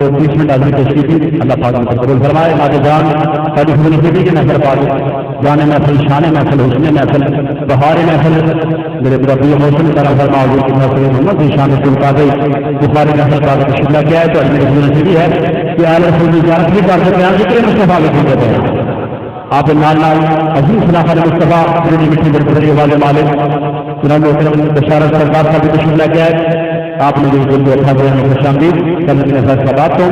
30 minute آدمی تشریف دی اللہ پاک کو قبول فرمائے. ماں جان ساری یونیورسٹی کی محفل پاک جانے محفل شان محفل حسن محفل بہار محفل میرے مربی موسم کرم فرما حضور کی محفل محمد کی شان سے مطابق بخاری محفل پاک تشریف لے کے آئے. تو میری یونیورسٹی ہے کہ اعلی رسول کی زیارت بھی کر سکتے ہیں. ذکر مصطفیٰ کے ہوتے ہیں آپ نال عظیم صلاح مصطفیٰ میری مٹھی بڑی والے مالک جناب محترم بشارت سرکار کا بھی تشریف لے کے آئے. آپ نے جو دل کو اچھا کرنے میں خوش آمدید کرنے کے فیصلہ بات کو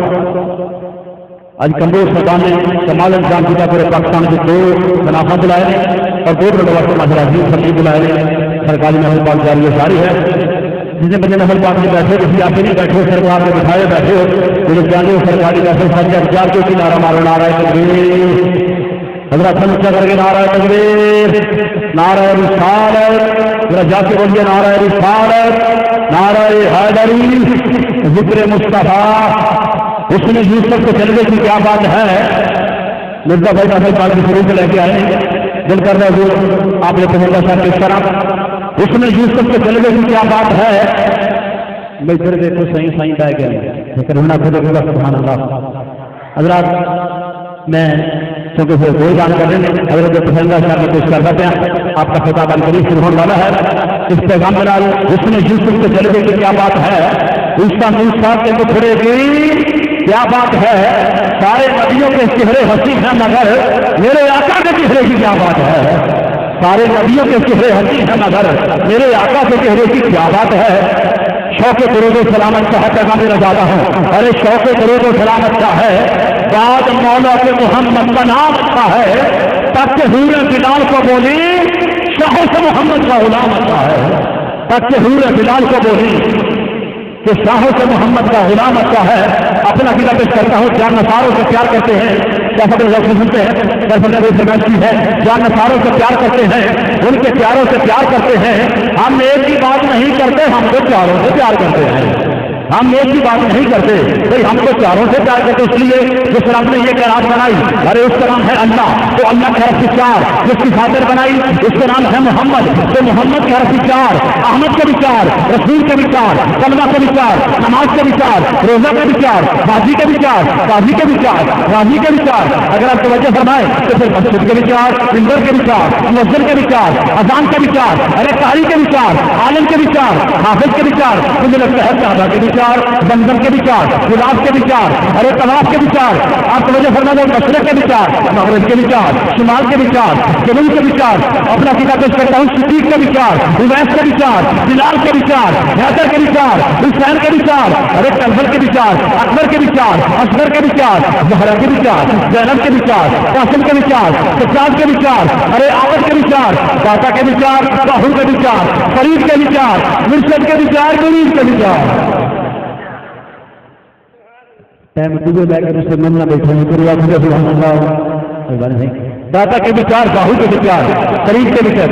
آج کمزور سلطان نے کمال انجام کیا. پورے پاکستان کے 2 خلافت بلائے اور 2 بڑے ماجر عظیم سبھی بلائے. سرکاری محل پاک جاری و ساری ہے. جتنے بندے محل پاک میں بیٹھے کسی آپ نہیں بیٹھے سرکار میں بٹھائے بیٹھے ہو مجھے جانے ہو سرکاری محفل سارے اختیار کے نعرہ مارو نعرہ تکبیر حضرت اچھا کر کے نعرہ تکبیر نعرہ رسالت ذرا جا کے بولیے نعرہ رسالت نعرہ حیدری ذکر مصطفیٰ. اس نے یوسف کو جلوے کی کیا بات ہے. مرزا بھائی محفل پاک کی شروع سے لے کے آئے دل کر رہے حضور آپ نے پہنچا صاحب کس طرح اس نے یوسف کے جلوے کی کیا بات ہے. میں پھر دیکھو صحیح صحیح بہ گیا لیکن ہونا خود سبحان اللہ. حضرات میں کیونکہ پھر کوئی جان کر رہے ہیں حضرت پسندہ صاحب میں پیش کر دیتے ہیں آپ کا خطاب قریب شروع ہونے والا ہے. اس پیغام بلال اس نے یوسف کے جلوے کی کیا بات ہے. اس کا موسیٰ کے مکھڑے کی کیا بات ہے. سارے نبیوں کے چہرے ہنسی ہیں مگر میرے آقا کے چہرے کی کیا بات ہے. سارے نبیوں کے چہرے ہنسی ہیں مگر میرے آقا کے چہرے کی کیا بات ہے. شوق درود و سلامت کا ہے پیغام رضاتا ہوں. ارے شوق درود و سلامت کا ہے بعد مولا کے محمد کا نام اچھا ہے. تک کہ حور بلال کو بولی شاہ سے محمد کا غلام اچھا ہے. تک کہ حور بلال کو بولی کہ شاہ سے محمد کا غلام اچھا ہے. اپنا عقیدہ پیش کرتا ہوں. جان نصاروں سے پیار کرتے ہیں جیسا کہ لفظ سنتے ہیں جیسا ہے جان نصاروں سے پیار کرتے ہیں ان کے پیاروں سے پیار کرتے ہیں. ہم ایک ہی بات نہیں کرتے ہم تو پیاروں سے پیار کرتے ہیں. ہم ایک ہی بات نہیں کرتے بھائی ہم تو چاروں سے پیار کرتے. اس لیے جس رب نے یہ قرار بنائی ارے اس کا نام ہے اللہ تو اللہ کے حرف 4 جس کی خاطر بنائی اس کا نام ہے محمد تو محمد کے حرف 4 احمد کے بھی 4 رسول کے بھی 4 کلمہ کے بھی 4 نماز کے بھی 4 روزہ کے بھی 4 باجی کے بھی 4 قاضی کے بھی 4 راضی کے بھی 4 اگر آپ توجہ فرمائیں تو پھر مسجد کے بھی 4 ممبر کے بھی 4 مؤذن کے بھی 4 اذان کے بھی 4 ارے قاری کے بھی 4 عالم کے بھی 4 حافظ کے بھی 4 مجھے لگتا ہے صحابہ کے بھی 4 بندر کے بھی 4 گلاب کے بھی 4 ارے طواف کے بھی 4 آپ توجہ فرما دو مشرق کے بھی 4 مغرب کے بھی 4 شمال کے بھی 4 جنوب کے بھی 4 اپنا عقیدہ پیش کرتا ہوں صدیق کے بھی 4 اویس کے بھی 4 بلال کے بھی 4 حیدر کے بھی 4 حسین کے بھی 4 ارے طلحہ کے بھی 4 اکبر کے بھی 4 اصغر کے بھی 4 زہرا کے بھی 4 زینب کے بھی 4 قاسم کے بھی 4 سجاد کے بھی 4 ارے عابد کے بھی 4 داتا کے بھی 4 باہو کے بھی 4 فرید کے بھی 4 مرشد کے بھی 4 مرید کے بھی 4 ڈوبے لے کر اسے ملنا بیٹھے داتا کے بھی 4 باہو کے بھی 4 فرید کے بھی 4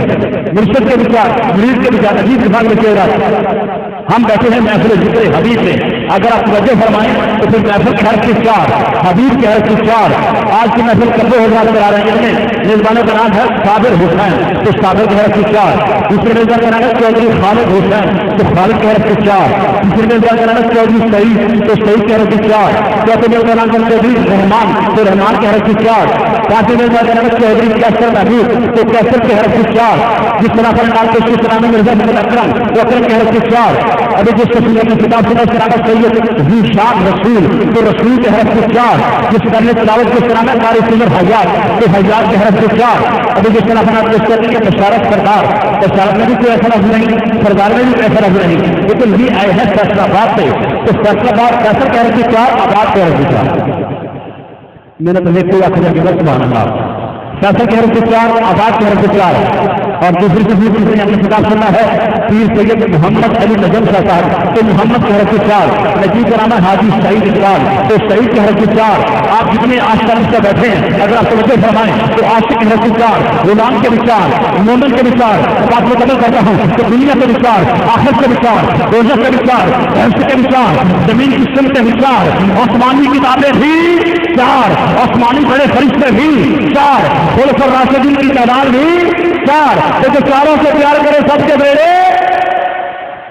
مرشد کے بھی 4 مرید کے بھی 4 عجیب دماغ میں چہرہ. ہم بیٹھے ہیں محفل ذکر حبیب میں. اگر آپ توجہ فرمائیں تو پھر محفل کے حرف 4 حبیب کے حرف 4 آج کی محفل کبھی حضرات کرا رہے ہیں. میزبانوں کا نام ہے صابر حسین تو صابر کے حرف 4. دوسرے میزبان کا نام ہے چودھری خالد حسین تو خالد کے حرف 4. تیسرے میزبان کا نام ہے چودھری سعید تو سعید کے حرف 4. چوتھے میزبان کا نام ہے چودھری رحمان تو رحمان کے حرف 4. پانچویں میزبان کا نام ہے چودھری کیسر محمود تو کیسر کے حرف 4. جس طرح پر نام کو اس نام مرزا محمد اکرم تو اکرم کے حرف 4. ابھی جس قسم کی کتاب سنا سراغت سید ذیشان رسول تو رسول کے حرف 4. جس کرنے تلاوت کے طرح میں قاری سمر حیات تو حیات کے حرف 4. ابھی جس طرح پر پیش کرنے کے بشارت سرکار بشارت میں بھی کوئی ایسا لفظ نہیں سردار میں بھی ایسا لفظ نہیں لیکن یہ آئے ہیں فیصلہ آباد سے تو فیصلہ آباد کیسر کے حرف 4 آباد کے حرف 4 میں نے تو کوئی آخر کے بعد سبحان اللہ فیصل کے حرف 4 آباد کے حرف 4. اور دوسری تصویر سے ہم نے خطاب سننا ہے پیر سید محمد علی نجم شاہ صاحب تو محمد کے حرف 4. نجیب کا نام ہے حاجی سعید اقبال تو سعید کے حرف 4. آپ جتنے آشقان سے بیٹھے ہیں اگر آپ توجہ فرمائیں تو عاشق کے حرف 4 غلام کے بھی 4 مومن کے بھی 4. بات میں قدر کرتا ہوں تو دنیا کے بھی 4 آخرت کے بھی 4 روزہ کے بھی 4 بحث کے بھی 4 زمین کی سن کے بھی 4 آسمانی کتابیں بھی 4 آسمانی بڑے فرشتے بھی 4 خلفاء راشدین کی تعداد بھی 4. تو چاروں سے پیار کرے سب کے بیڑے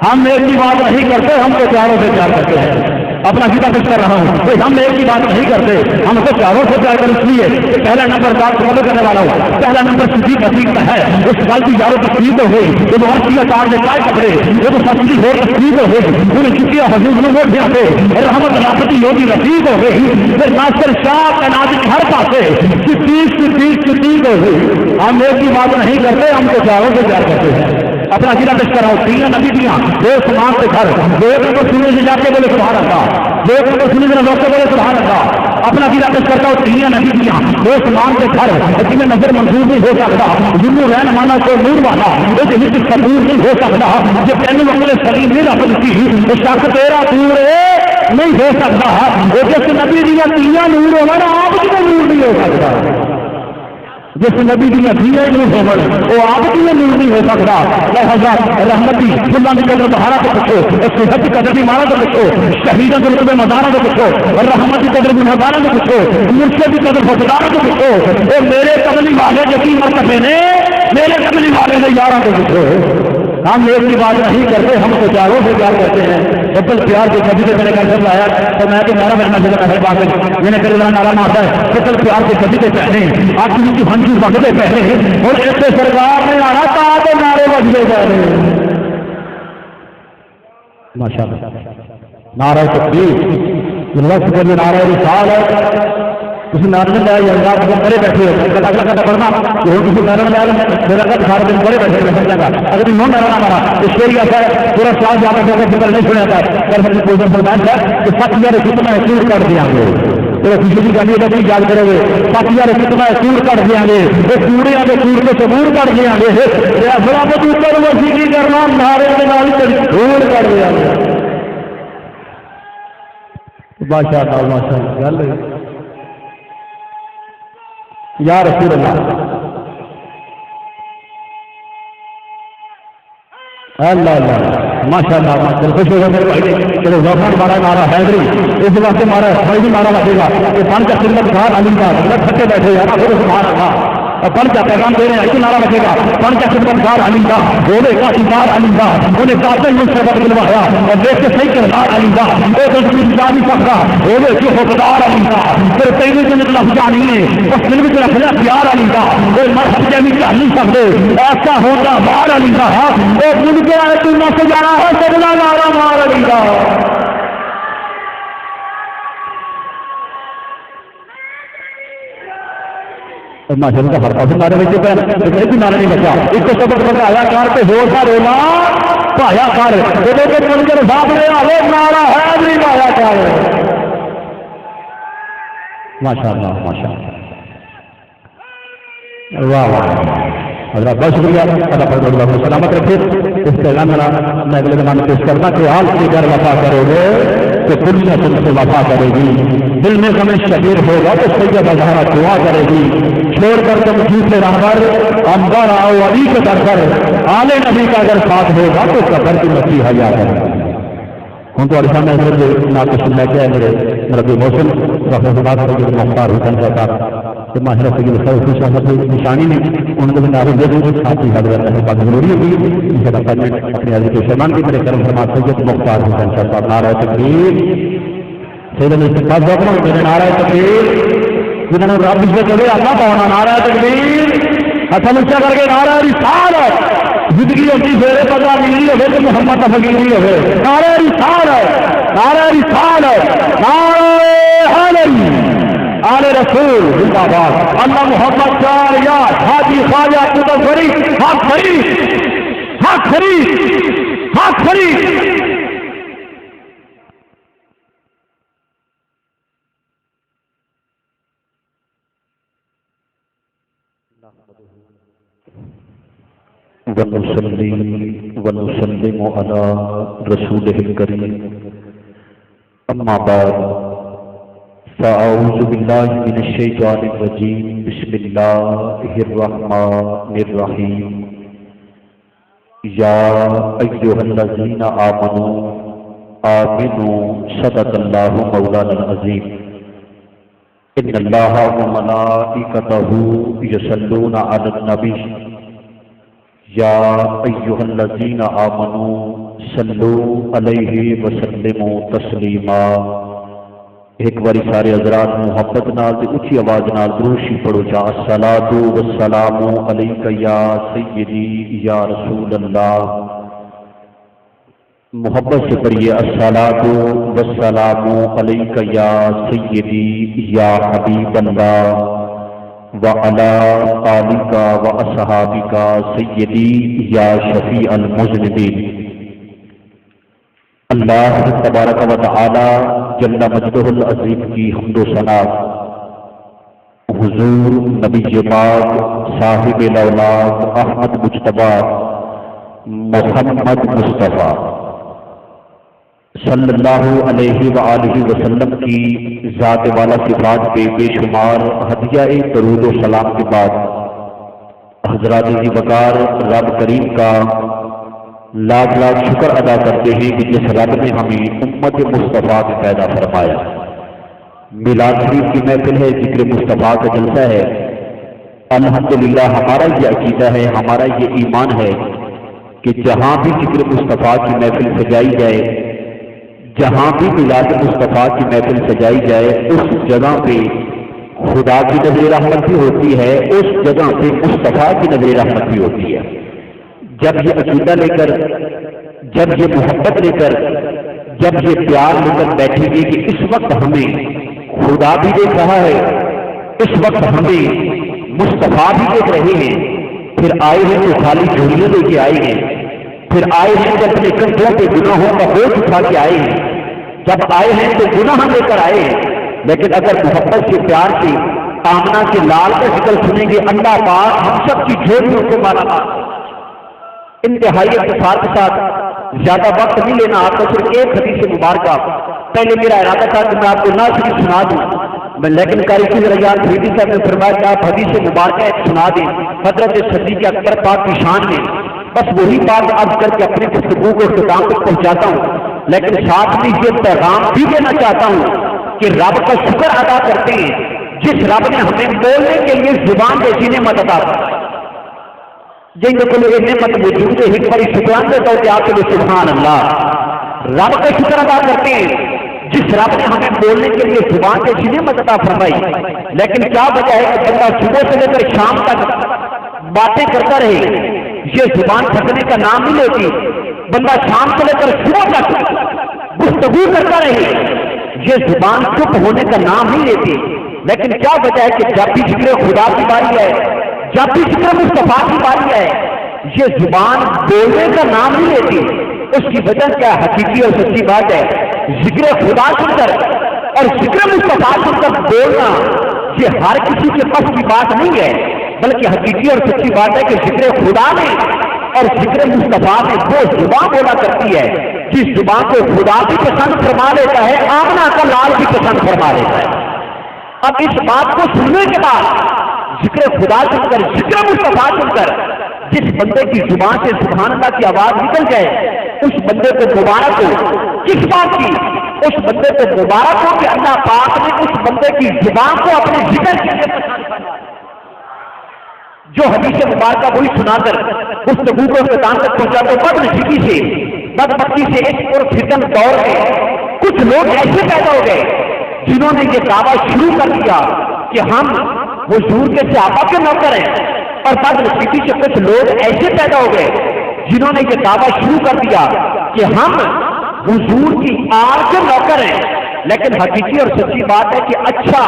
ہم ایک ہی بات نہیں کرتے ہم تو چاروں سے پیار کرتے ہیں. اپنا عقیدہ پیش کر رہا ہوں کہ ہم ایک ہی بات نہیں کرتے، ہم کو چاروں سے پیار کر، اس لیے کہ پہلا نمبر بات فالو کرنے والا ہوں، پہلا نمبر صدیق عتیق کا ہے، اس گل کی یاروں تقریب ہو گئی، وہ بہت سی کار نے پائے کپڑے، وہ تو فصلی ہو تقریب ہو گئی، انہیں چکی حضور نے ووٹ دیا پہ رحمت رافتی ہوگی رفیق ہو گئی، پھر ناصر شاہ کا نازک ہر پاسے صدیق ہو گئی۔ ہم ایک ہی بات نہیں کرتے، ہم تو چاروں سے پیار کرتے ہیں۔ اپنا عقیدہ پیش کر رہا ہوں، تین نبی دیاں دو سمان سے گھر، دو ایک کو سننے سے جا کے بولے سبحان اللہ، دو ایک کو سننے سے روک کے بولے سبحان اللہ۔ اپنا عقیدہ پیش کرتا ہوں، تین نبی دیاں دو سمان سے گھر، جن میں نظر منظور نہیں ہو سکتا، جنوں رہن مانا کو نور والا، اس قبول نہیں ہو سکتا، جو تینوں وقت سلیم نہیں رکھ کی، وہ شخص تیرا دور نہیں ہو سکتا، وہ جس نبی دیا تیاں نور ہوگا نا، آپ کی نور نہیں ہو سکتا، جس نبی دیا دیا نور ہوگا وہ آپ کی نور نہیں ہو سکتا۔ لہذا رحمتی فلاں کی قدر بہارا تو پوچھو، صحت کی قدر بھی مارا تو پوچھو، شہیدوں کے رتبے مدارا تو پوچھو، اور رحمت کی قدر بھی مدارا تو پوچھو، مرشد کی قدر فسدارا تو پوچھو، وہ میرے قبلی والے یقین مرتبے نے میرے قبلی والے نے یارہ تو پوچھو۔ ہم ایک کی بات نہیں کرتے، ہم تو چاروں سے پیار کرتے ہیں۔ بل پیار کے کبھی سے میں نے کل لایا تو میں تو نعرہ بننا چاہتا ہر بات میں نے کل نعرہ مارتا ہے بل پیار کے کبھی سے پہلے آپ کی ہنسی وقت پہلے اور ایسے سرکار نے آنا تھا تو نعرے بجتے جا رہے ماشاء اللہ۔ نعرہ تکبیر لفظ کے نعرہ رسال ہے، کسی نارن لیا یا بڑے بیٹھے ہوتے پڑھنا کسی نارن لیا سارے دن بڑے بیٹھے سمجھے گا اگر نو نارا مارا اس شیر ایسا ہے پورا سال جا کر فکر نہیں سنا تھا فرمائش ہے کہ 7,000 کتنا سور کر دیا گے، کسی کی گاڑی کا نہیں یاد کرو گے، 7,000 کتنا سور کر دیا گے، وہ کوڑے کے سور کے سبور کر دیا گے، بڑا اوپر وسیع کرنا نارے کے نال سور کر دیا گے۔ ماشاء اللہ ماشاء اللہ گل یا رسول اللہ اللہ اللہ ماشاء اللہ خوش ہو گیا میرے بھائی چلو غفران مارا نارا حیدری اس واسطے مارا بھائی مارا لگے گا کہ پن کا خدمت گھر علی کا کھٹے بیٹھے یار سبحان اللہ پن کا پیغام دے رہے ہیں ایسے نعرہ رکھے گا پن کا خدمت گار علی کا بولے کا انکار علی کا انہیں کافی مجھ سے وقت دلوایا اور دیکھ کے صحیح کردار علی کا وہ تصویر جا نہیں سکتا بولے کہ حقدار علی کا پھر تیرے سے نکلا جانی ہے اس دل میں رکھنا پیار علی کا وہ مرد کے بھی چل نہیں سکتے ایسا ہوتا مار علی کا وہ بن کے آئے تو نہ سے جانا ہے سگلا نارا مار علی کا ماشاءاللہ کا فرق ہے نارے بچے پہ ایک نارا نہیں بچا ایک کو سبق پڑھا آیا کار پہ ہو سا رولا پایا کار وہ کے منظر صاحب نے آوے نارا ہے نہیں پایا کار ماشاءاللہ ماشاءاللہ واہ واہ حضرات بہت شکریہ اللہ پر اللہ کو سلامت رکھے اس پیغام میں اگلے زمانے پیش کرنا کہ حال کی اگر وفا کرو گے تو دنیا تم سے وفا کرے گی دل میں غم شبیر ہوگا تو سید زہرا دعا کرے گی چھوڑ کر تم جھوٹے راہبر انبر آؤ علی کے در پر آل نبی کا اگر ساتھ ہوگا تو قبر کی مسیح حیا کرے گا ہوں تو سامنے حضرت ناقص لے کے میرے ربی محسن رفت بات کرے مختار حسین صاحب تو ماہر سید خوش احمد نشانی نے ان کو نعرے دے دوں ساتھ ہی حضرت ہے بات ضروری ہوگی ان سے بات کرنے اپنی حضرت کے شیمان کی میرے کرم فرما سید مختار حسین صاحب نعرہ تکبیر سید استقبال حکم میرے نعرہ تکبیر جنہوں نے رب سے کہے اللہ پاؤنا نعرہ تکبیر حسن اچھا کر کے نعرہ رسالت زندگی اپنی زیر پتا ملی ہوئے تو محمد فقیری ہوئے نعرہ رسالت نعرہ رسالت نعرہ حیدری آل رسول زندہ باد اللہ محمد چار یار حاجی خواجہ قطب فرید حق فرید حق فرید حق فرید ونسلم على رسوله الكريم اما بعد فاعوذ بالله من الشيطان الرجيم بسم الله الرحمن الرحيم يا ايها الذين آمنوا صدق الله مولانا العظيم ان الله وملائكته يصلون على النبي یا ایھا الذین آمنوا صلو علیہ وسلموا تسلیما۔ ایک باری سارے حضرات محبت نال تے اچھی آواز نال درود شریف پڑھو جا الصلاۃ والسلام علیک یا سیدی یا رسول اللہ۔ محبت سے پڑھیے الصلاۃ والسلام علیک یا سیدی یا حبیب اللہ وعلی آلک واصحابک سیدی یا شفیع المذنبین۔ اللہ تبارک و تعالی جل مجدہ العظیم کی حمد و ثنا حضور نبی پاک صاحب الاولاد احمد مجتبی محمد مصطفیٰ صلی اللہ علیہ وآلہ وسلم کی ذات والا صفات پہ بے شمار ہدیہ درود و سلام کے بعد حضرات ذی وقار رب کریم کا لاکھ لاکھ شکر ادا کرتے ہیں کہ جس رب نے ہمیں امت مصطفیٰ سے پیدا فرمایا۔ میلاد شریف کی محفل ہے، ذکر مصطفیٰ کا جلسہ ہے۔ الحمدللہ ہمارا یہ عقیدہ ہے، ہمارا یہ ایمان ہے کہ جہاں بھی ذکر مصطفیٰ کی محفل سجائی جائے، جہاں بھی میلاد مصطفیٰ کی محفل سجائی جائے، اس جگہ پہ خدا کی نظر رحمت بھی ہوتی ہے، اس جگہ پہ مصطفیٰ کی نظر رحمت بھی ہوتی ہے۔ جب یہ عقیدہ لے کر، جب یہ محبت لے کر، جب یہ پیار لے کر بیٹھیں گے کہ اس وقت ہمیں خدا بھی دیکھ رہا ہے، اس وقت ہمیں مصطفیٰ بھی دیکھ رہے ہیں، پھر آئے ہیں تو خالی جھولیاں لے کے آئے ہیں، پھر آئے ہیں تو اپنے کندھوں پہ گناہوں کا بوجھ اٹھا کے آئے ہیں، جب آئے ہیں تو گناہ لے کر آئے ہیں۔ لیکن اگر محبت سے پیار سے آمنہ کے لال کا ذکر سنیں گے، اللہ پاک ہم سب کی جھولیوں کو مالا مال۔ انتہائی اختصار کے ساتھ زیادہ وقت نہیں لینا، آپ کو صرف ایک حدیث مبارکہ پہلے میرا ارادہ تھا کہ میں آپ کو نہ صرف سنا دوں، لیکن قاری کی ذریعہ خریدی صاحب نے فرمایا کہ آپ حدیث مبارکہ سنا دیں حضرت صدیق اکبر پاک کی شان میں۔ بس وہی بات اب کر کے اپنی گفتگو کو اختتام تک پہنچاتا ہوں، لیکن ساتھ میں یہ پیغام بھی دینا چاہتا ہوں کہ رب کا شکر ادا کرتے ہیں جس رب نے ہمیں بولنے کے لیے زبان جیسی نعمت عطا کی۔ جن کو یہ نعمت موجود ہے، ایک بڑی شکران دیتا ہوں کہ آپ کے لیے سبحان اللہ۔ رب کا شکر ادا کرتے ہیں جس رب نے ہمیں بولنے کے لیے زبان جیسی نعمت عطا فرمائی۔ لیکن کیا وجہ ہے کہ بندہ صبح سے لے کر شام تک باتیں کرتا رہے، یہ زبان پھٹنے کا نام نہیں لیتی۔ بندہ شام سے لے کر صبح تک گفتگو کرتا رہے، یہ زبان چپ ہونے کا نام نہیں لیتی۔ لیکن کیا وجہ ہے کہ جب بھی ذکر خدا کی باری ہے، جب بھی ذکر مصطفیٰ کی باری ہے، یہ زبان بولنے کا نام نہیں لیتی۔ اس کی وجہ کیا حقیقی اور سچی بات ہے، ذکر خدا سن کر اور ذکر مصطفیٰ سن کر بولنا یہ ہر کسی کے بس کی بات نہیں ہے، بلکہ حقیقی اور سچی بات ہے کہ ذکر خدا نے اور ذکر مصطفیٰ نے وہ زبان بولا کرتی ہے جس زبان کو خدا بھی پسند فرما لیتا ہے، آمنہ کا لال بھی پسند فرما لیتا ہے۔ اب اس بات کو سننے کے بعد ذکر خدا سن کر، ذکر مصطفیٰ سن کر جس بندے کی زبان سے سبحان اللہ کی آواز نکل جائے، اس بندے کو مبارک ہو۔ کس بات کی؟ اس بندے کو مبارک ہو کہ اللہ پاک نے اس بندے کی زبان کو اپنے ذکر کے لیے پسند فرمایا۔ جو حدیث مبارکہ وہی سنا کر گفتگو کو اختتام تک پہنچا تو بدنصیبی سے، بدبختی سے اس اور فتن دور میں کچھ لوگ ایسے پیدا ہو گئے جنہوں نے یہ دعویٰ شروع کر دیا کہ ہم حضور کے صحابہ کے نوکر ہیں، اور بدنصیبی سے کچھ لوگ ایسے پیدا ہو گئے جنہوں نے یہ دعویٰ شروع کر دیا کہ ہم حضور کی آل کے نوکر ہیں۔ لیکن حقیقی اور سچی بات ہے کہ اچھا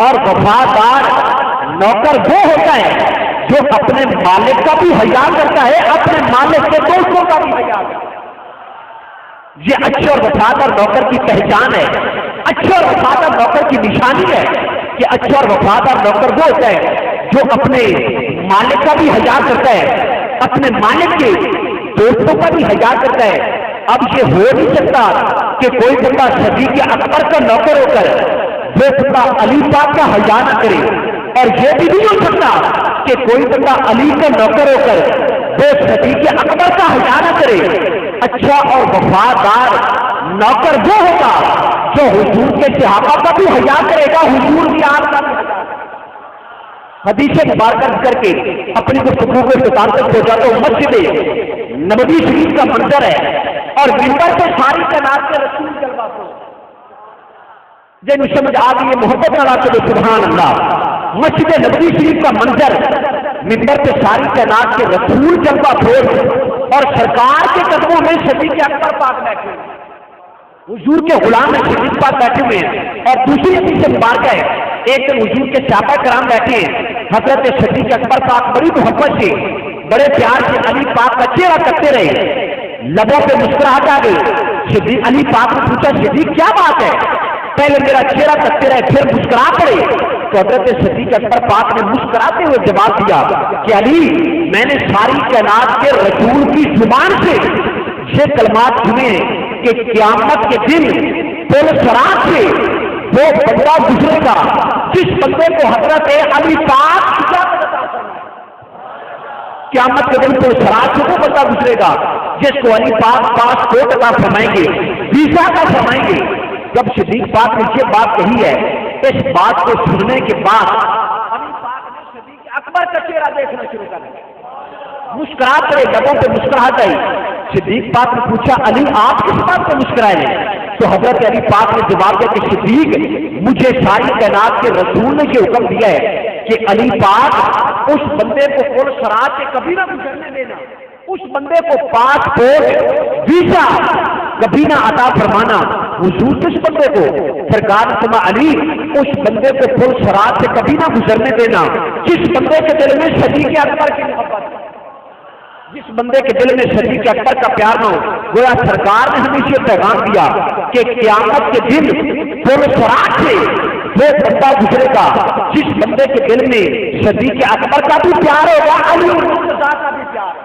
اور وفادار نوکر وہ ہوتا ہے جو اپنے مالک کا بھی حیا کرتا ہے، اپنے مالک کے دوستوں کا بھی حیا کرتا ہے۔ یہ اچھے اور وفادار نوکر کی پہچان ہے، اچھے اور وفادار نوکر کی نشانی ہے کہ اچھا اور وفادار نوکر وہ ہوتا ہے جو اپنے مالک کا بھی حیا کرتا ہے، اپنے مالک کے دوستوں کا بھی حیا کرتا ہے۔ اب یہ ہو نہیں سکتا کہ کوئی بندہ صدیق اکبر کا نوکر ہو کر وہ بندہ علی پاک کا حیا نہ کرے، اور یہ بھی نہیں ہو سکتا کہ کوئی بندہ علی کا نوکر ہو کر وہ صدیق اکبر کا حیا نہ کرے۔ اچھا اور وفادار نوکر وہ ہوگا جو حضور کے صحابہ کا بھی حیا کرے گا، حضور کی آل کا بھی حیا۔ حدیث مبارکہ کر کے اپنی گفتگو کو اختتام تک پہنچاتا ہوں۔ مسجد نبوی شریف کا منظر ہے، اور ممبر پہ ساری کائنات کے رسول جلوہ کو جن سمجھ آ گئی محبت والا چلو سبحان اللہ۔ مسجد نبوی شریف کا منظر، ممبر پہ ساری کائنات کے رسول جلوہ پھول اور سرکار کے قدموں میں صدیق اکبر پاک بیٹھے ہوئے، حضور کے غلام صدیق پاک بیٹھے ہوئے ہیں۔ اور دوسری حدیث مبارکہ ہے، ایک دن حضور کے صحابہ کرام بیٹھے ہیں، حضرت صدیق اکبر پاک بڑی محبت سے بڑے پیار سے علی پاک کا چہرہ کرتے رہے، لبوں پہ مسکراہٹ آ گئی۔ صدیق علی پاک نے پوچھا صدیق کیا بات ہے؟ پہلے میرا چہرہ کرتے رہے پھر مسکرا پڑے۔ تو حضرت صدیق اکبر پاک نے مسکراتے ہوئے جواب دیا کہ علی، میں نے ساری کائنات کے رسول کی زبان سے یہ کلمات سنے کہ قیامت کے دن پل صراط سے وہ بندہ گزرے گا جس بندے کو حضرت علی پاک قیامت کے دن پل صراط سے وہ بندہ گزرے گا جس کو علی پاک پاسپورٹ عطا فرمائیں گے، ویزا عطا فرمائیں گے۔ جب صدیق پاک نے یہ بات کہی ہے، اس بات کو سننے کے بعد علی پاک نے صدیق اکبر کا چہرہ دیکھنا شروع کر دیا، مسکراتے رہے، لبوں پہ مسکراہٹ آئی۔ صدیق پاک نے پوچھا علی آپ کس بات پہ مسکرائے؟ تو حضرت علی پاک نے جواب دیا کہ صدیق، مجھے ساری کائنات کے رسول نے یہ حکم دیا ہے کہ علی پاک اس بندے کو پل صراط سے کبھی نہ گزرنے دینا، اس بندے کو پاسپورٹ ویزا کبھی نہ عطا فرمانا۔ حضور کس بندے کو؟ سرکار نے فرمایا علی، اس بندے کو پل صراط سے کبھی نہ گزرنے دینا جس بندے کے دل میں صدیق اکبر کی محبت، جس بندے کے دل میں صدیق اکبر کا پیار نہ ہو۔ گویا سرکار نے ہمیں یہ پیغام دیا کہ قیامت کے دن پل صراط سے وہ بندہ گزرے گا جس بندے کے دل میں صدیق اکبر کا بھی پیار ہوگا، علی مرتضیٰ کا بھی پیار۔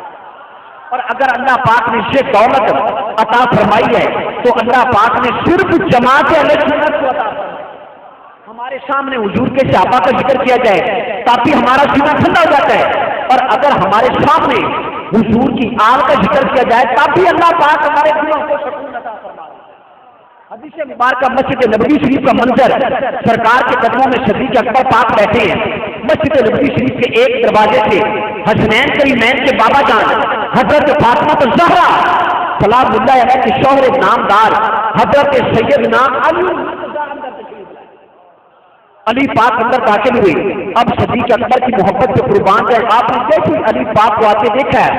اور اگر اللہ پاک نے یہ دولت عطا فرمائی ہے تو اللہ پاک نے صرف جماعت اہل سنت کو عطا فرمائی۔ ہمارے سامنے حضور کے صحابہ کا ذکر کیا جائے تاکہ ہمارا سینہ ٹھنڈا ہو جاتا ہے، اور اگر ہمارے سامنے حضور کی آل کا ذکر کیا جائے تاکہ اللہ پاک ہمارے دلوں کو سکون عطا فرمائے۔ حدیث مبارکہ مسجد نبوی شریف کا منظر، سرکار کے قدموں میں صدیق اکبر پاک بیٹھے ہیں۔ مسجد نبوی شریف کے ایک دروازے سے حسنین کریمین کے بابا جان حضرت فاطمہ الزہرا سلام اللہ علیہ کے شوہر نامدار حضرت سیدنا علی پاک اندر داخل ہوئے۔ اب صدیق اکبر کی محبت سے قربان جائے، آپ نے جیسے علی پاک کو آتے دیکھا ہے،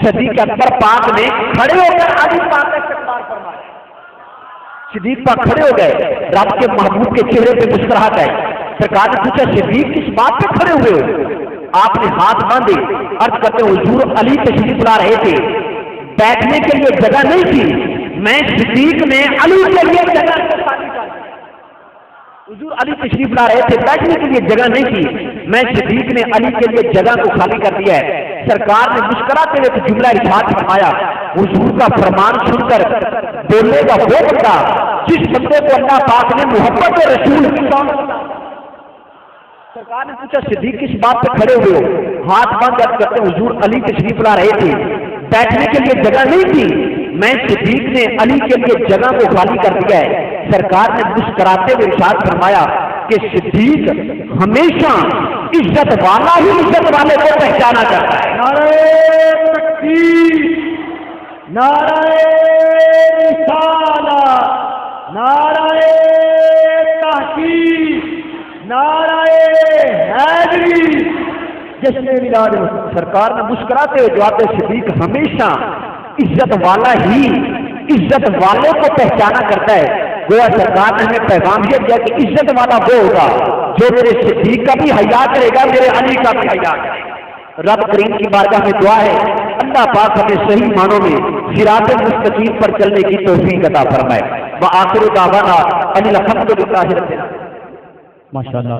صدیق اکبر پاک نے کھڑے ہو کر علی پاک کا استقبال فرمایا۔ صدیق پاک کھڑے ہو گئے، رب کے محبوب کے چہرے پہ مسکراہٹ ہے۔ سرکار نے پوچھا صدیق کس بات پہ کھڑے ہوئے ہو؟ آپ نے ہاتھ باندھے، عرض کرتے حضور علی تشریف لا رہے تھے، بیٹھنے کے لیے جگہ نہیں تھی، میں صدیق نے علی کے لیے جگہ خالی کر دی۔ حضور علی تشریف لا رہے تھے، بیٹھنے کے لیے جگہ نہیں تھی، میں صدیق نے علی کے لیے جگہ کو خالی کر دیا ہے۔ سرکار نے مسکراتے ہوئے جملہ ارشاد فرمایا، حضور کا فرمان سن کر بولنے کا وہ بندہ جس بندے کو اللہ پاک نے محبت اور رسول کی دولت۔ سرکار نے پوچھا صدیق کس بات پہ کھڑے ہوئے ہو؟ ہاتھ باندھ کر کرتے حضور علی تشریف لا رہے تھے، بیٹھنے کے لیے جگہ نہیں تھی، میں صدیق نے علی کے لیے جگہ کو خالی کر دیا ہے۔ سرکار نے مسکراتے ہوئے ارشاد فرمایا کہ صدیق ہمیشہ عزت والا ہی عزت والے کو پہچانا کرتا ہے۔ نعرہ تکبیر، نعرہ رسالت، نعرہ تحقیق، نعرہ حیدری، جشن میلاد۔ سرکار نے مسکراتے ہوئے جواب دیا صدیق ہمیشہ عزت والا ہی عزت والے کو پہچانا کرتا ہے۔ گویا سرکار نے ہمیں پیغام یہ دیا کہ عزت والا وہ ہوگا جو میرے صدیق کا بھی حیا کرے گا، میرے علی کا بھی حیا کرے گا۔ رب کریم کی بارگاہ میں دعا ہے اللہ پاک ہمیں صحیح معنوں میں صراط مستقیم پر چلنے کی توفیق عطا فرمائے۔ وآخر دعوانا ان الحمد للہ رب العالمین۔ ماشاءاللہ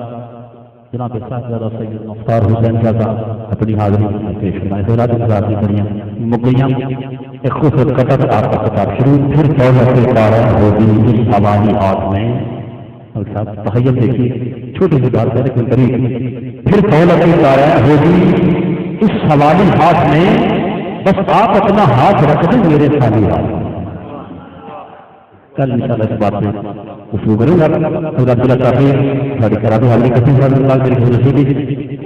جناب صاحبزادہ سید مختار حسین صاحب اپنی حاضری میں پیش فرمائے۔ خیرات گزار کی بڑیاں مکیاں ایک خوبصورت قطعہ آپ کا خطاب شروع، پھر دولت پارا ہوگی اس حوالی ہاتھ میں۔ اور صاحب تخیل دیکھیے، چھوٹی سی بات ہے لیکن قریب، پھر دولت پارا ہوگی اس حوالی ہاتھ میں، بس آپ اپنا ہاتھ رکھ دیں میرے خالی ہاتھ۔ کل انشاءاللہ اس بات میں گفتگو کروں گا۔ حضرت عبداللہ صاحب ہماری کرا دو حالی قسم صاحب میری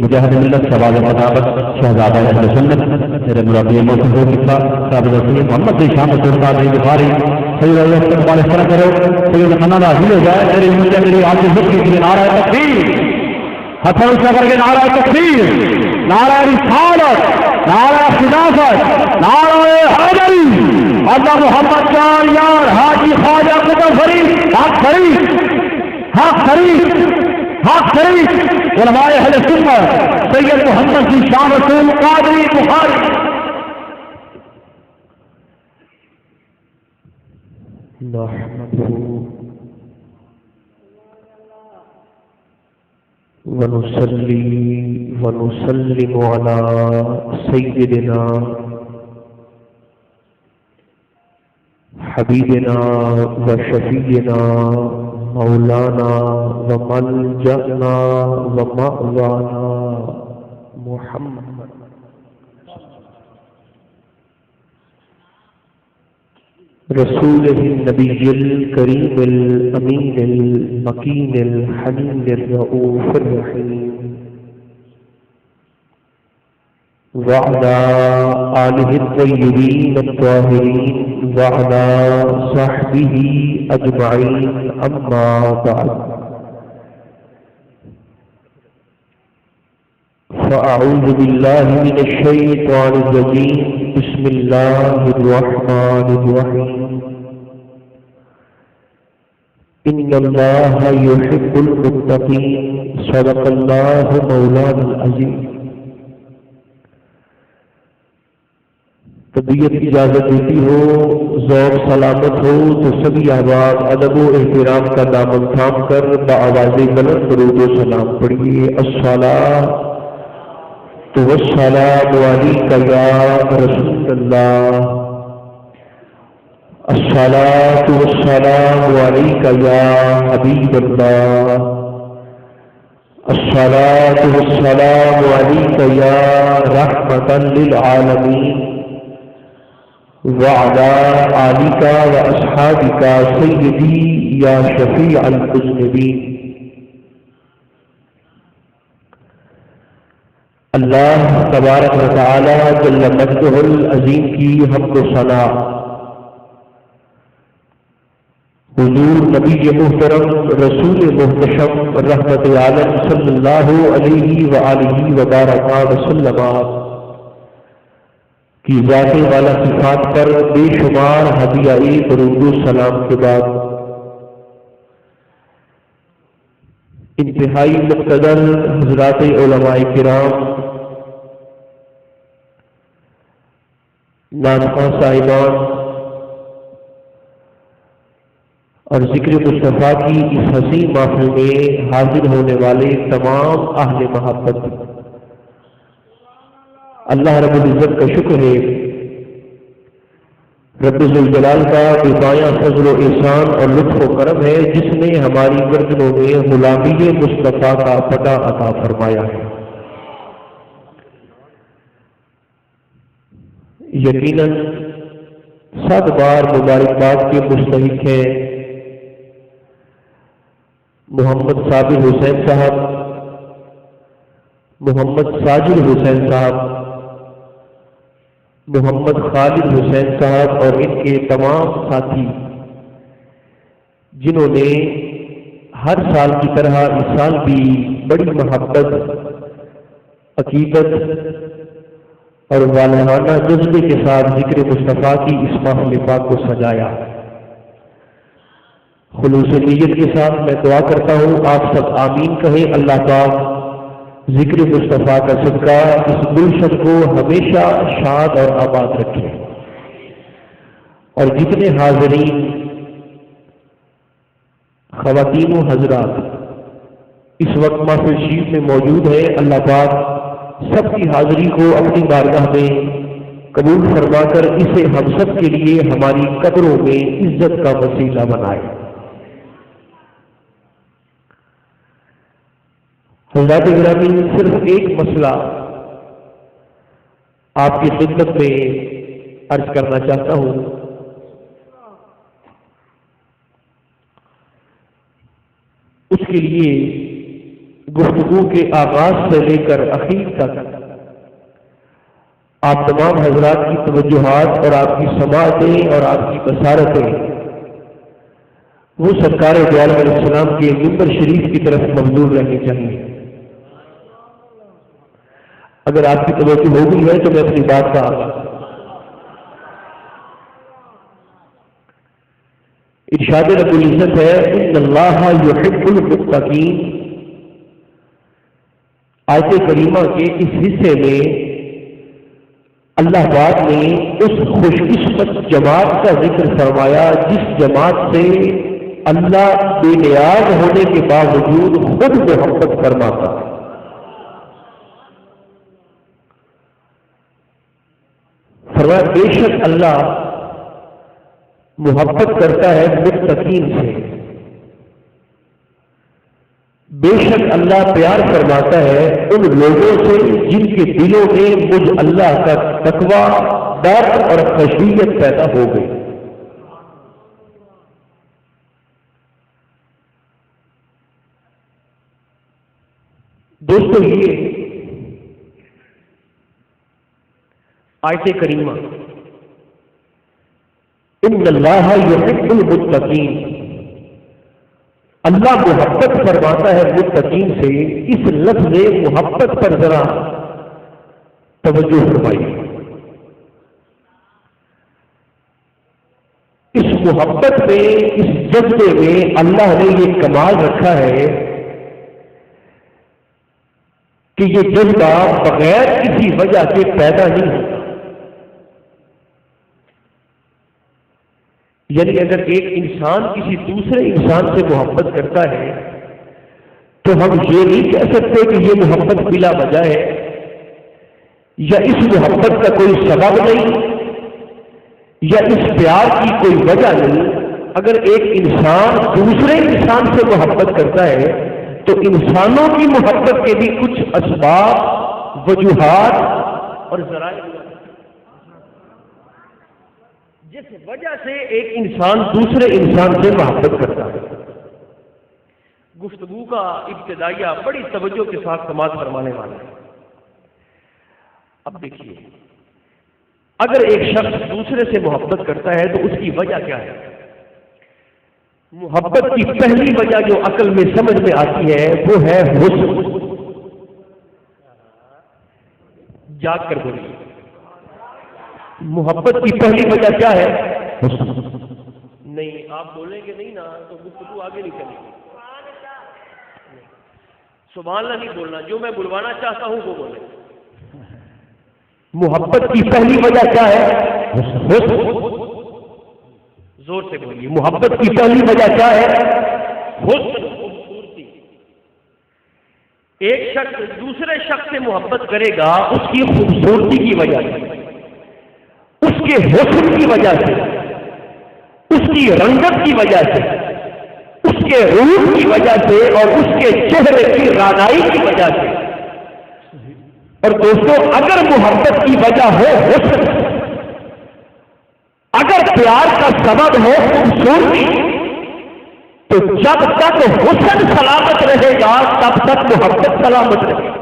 مجاہد ملت شہباز مطابق شہزادہ اہل سنت میرے مربی موسم کو لکھا صاحب رسول محمد کی شان سرکار نے بخاری سید اللہ استقبال اس طرح کرو سید خانہ راضی ہو جائے میری امت میری آپ کی خود کی نعرہ تکبیر ہتھوں اونچا کر کے نعرہ تکبیر نعرہ رسالت نعرہ خلافت نعرہ حیدری اللہ محمد جان یار حاجی خواجہ قطب فرید حق فرید حق فرید حق فرید علماء اہل سنت سید محمد کی شان رسول قادری بخاری نحمده ونصلي ونسلم على سيدنا حبيبنا وشفينا مولانا وملجأنا ومأوانا محمد رسوله النبي الكريم الأمين المكين الحنين الرؤوف الرحيم وعلى آله الطيبين الطاهرين وعلى صحبه أجمعين أما بعد فأعوذ بالله من الشيطان الرجيم بسم الله الرحمن الرحيم إن الله يحب المتقين صدق الله مولانا العظيم طبیعت اجازت دیتی ہو ذوق سلامت ہو تو سبھی احباب ادب و احترام کا دامن تھام کر بآواز بلند درود و سلام پڑھیے الصلاۃ والسلام علیک یا رسول اللہ الصلاۃ والسلام علیک یا حبیب اللہ الصلاۃ والسلام علیک یا رحمۃ للعالمین وعلى آلك وأصحابك سيدي يا شفيع المذنبين اللہ تبارک و تعالی جل مجدہ العظیم کی حمد و ثنا حضور نبی محترم رسول محتشم رحمت عالم صلی اللہ علیہ وآلہ وبارک وسلم کی ذات والا صفات پر بے شمار ہدیہ درود و سلام کے بعد انتہائی مقتدر حضرات علماء کرام نانخواں صاحبان اور ذکر مصطفیٰ کی اس حسین محفل میں حاضر ہونے والے تمام اہل محبت اللہ رب العزت کا شکر ہے رب ذوالجلال کا بے پایہ فضل و احسان اور لطف و کرم ہے جس نے ہماری گردنوں میں غلامی مصطفیٰ کا پتہ عطا فرمایا ہے یقیناً 7 بار مبارکباد کے مستحق ہیں محمد صابر حسین صاحب محمد ساجد حسین صاحب محمد خالد حسین صاحب اور ان کے تمام ساتھی جنہوں نے ہر سال کی طرح اس سال بھی بڑی محبت عقیدت اور والہانہ جذبے کے ساتھ ذکر مصطفیٰ کی اس محفل پاک کو سجایا. خلوص نیت کے ساتھ میں دعا کرتا ہوں آپ سب آمین کہیں. اللہ پاک ذکر مصطفیٰ کا صدقہ اس گلشن کو ہمیشہ شاد اور آباد رکھے, اور جتنے حاضرین خواتین و حضرات اس وقت محفل شریف میں موجود ہیں, اللہ پاک سب کی حاضری کو اپنی بارگاہ میں قبول فرما کر اسے ہم سب کے لیے ہماری قبروں میں عزت کا وسیلہ بنائے. حضرات گرامی, صرف ایک مسئلہ آپ کی خدمت میں عرض کرنا چاہتا ہوں. اس کے لیے گفتگو کے آغاز سے لے کر اخیر تک آپ تمام حضرات کی توجہات اور آپ کی سماعتیں اور آپ کی بصارتیں وہ سرکار دو عالم علیہ السلام کے منبر شریف کی طرف مبذول رہنی چاہیے۔ اگر آپ کی توجہ ہو گئی ہے تو میں اپنی بات کا ارشاد رب العزت ہے ان اللہ یحب المتقین۔ آیت کریمہ کے اس حصے میں اللہ پاک نے اس خوش قسمت جماعت کا ذکر فرمایا جس جماعت سے اللہ بے نیاز ہونے کے باوجود خود محبت فرماتا ہے۔ فرمایا بے شک اللہ محبت کرتا ہے متقین سے، بے شک اللہ پیار فرماتا ہے ان لوگوں سے جن کے دلوں میں مجھ اللہ کا تقوی، ڈر اور خشیت پیدا ہو گئی۔ دوستو یہ آیت کریمہ ان اللہ یحب المتقین، اللہ محبت فرماتا ہے متقین سے، اس لفظ محبت پر ذرا توجہ فرمائیے۔ اس محبت میں، اس جذبے میں اللہ نے یہ کمال رکھا ہے کہ یہ جذبہ بغیر کسی وجہ کے پیدا نہیں ہوتا۔ یعنی اگر ایک انسان کسی دوسرے انسان سے محبت کرتا ہے تو ہم یہ نہیں کہہ سکتے کہ یہ محبت بلا وجہ ہے یا اس محبت کا کوئی سبب نہیں یا اس پیار کی کوئی وجہ نہیں۔ اگر ایک انسان دوسرے انسان سے محبت کرتا ہے تو انسانوں کی محبت کے بھی کچھ اسباب، وجوہات اور ذرائع جس وجہ سے ایک انسان دوسرے انسان سے محبت کرتا ہے۔ گفتگو کا ابتدائیہ بڑی توجہ کے ساتھ سماعت فرمانے والا ہے۔ اب دیکھیے، اگر ایک شخص دوسرے سے محبت کرتا ہے تو اس کی وجہ کیا ہے؟ محبت کی پہلی وجہ جو عقل میں سمجھ میں آتی ہے وہ ہے حسن۔ جاگ کر بولیے، محبت کی پہلی وجہ کیا ہے؟ نہیں، آپ بولیں گے نہیں نا تو گفتگو آگے نہیں چلے گی۔ سبحان اللہ نہیں بولنا، جو میں بلوانا چاہتا ہوں وہ بولیں۔ محبت کی پہلی وجہ کیا ہے؟ حسن۔ زور سے بولیے، محبت کی پہلی وجہ کیا ہے؟ حسن، خوبصورتی۔ ایک شخص دوسرے شخص سے محبت کرے گا اس کی خوبصورتی کی وجہ سے، اس کے حسن کی وجہ سے، اس کی رنگت کی وجہ سے، اس کے روپ کی وجہ سے اور اس کے چہرے کی رانائی کی وجہ سے۔ اور دوستو اگر محبت کی وجہ ہو حسن، اگر پیار کا سبب ہو خوبصورتی، تو جب تک حسن سلامت رہے گا تب تک محبت سلامت رہے گی۔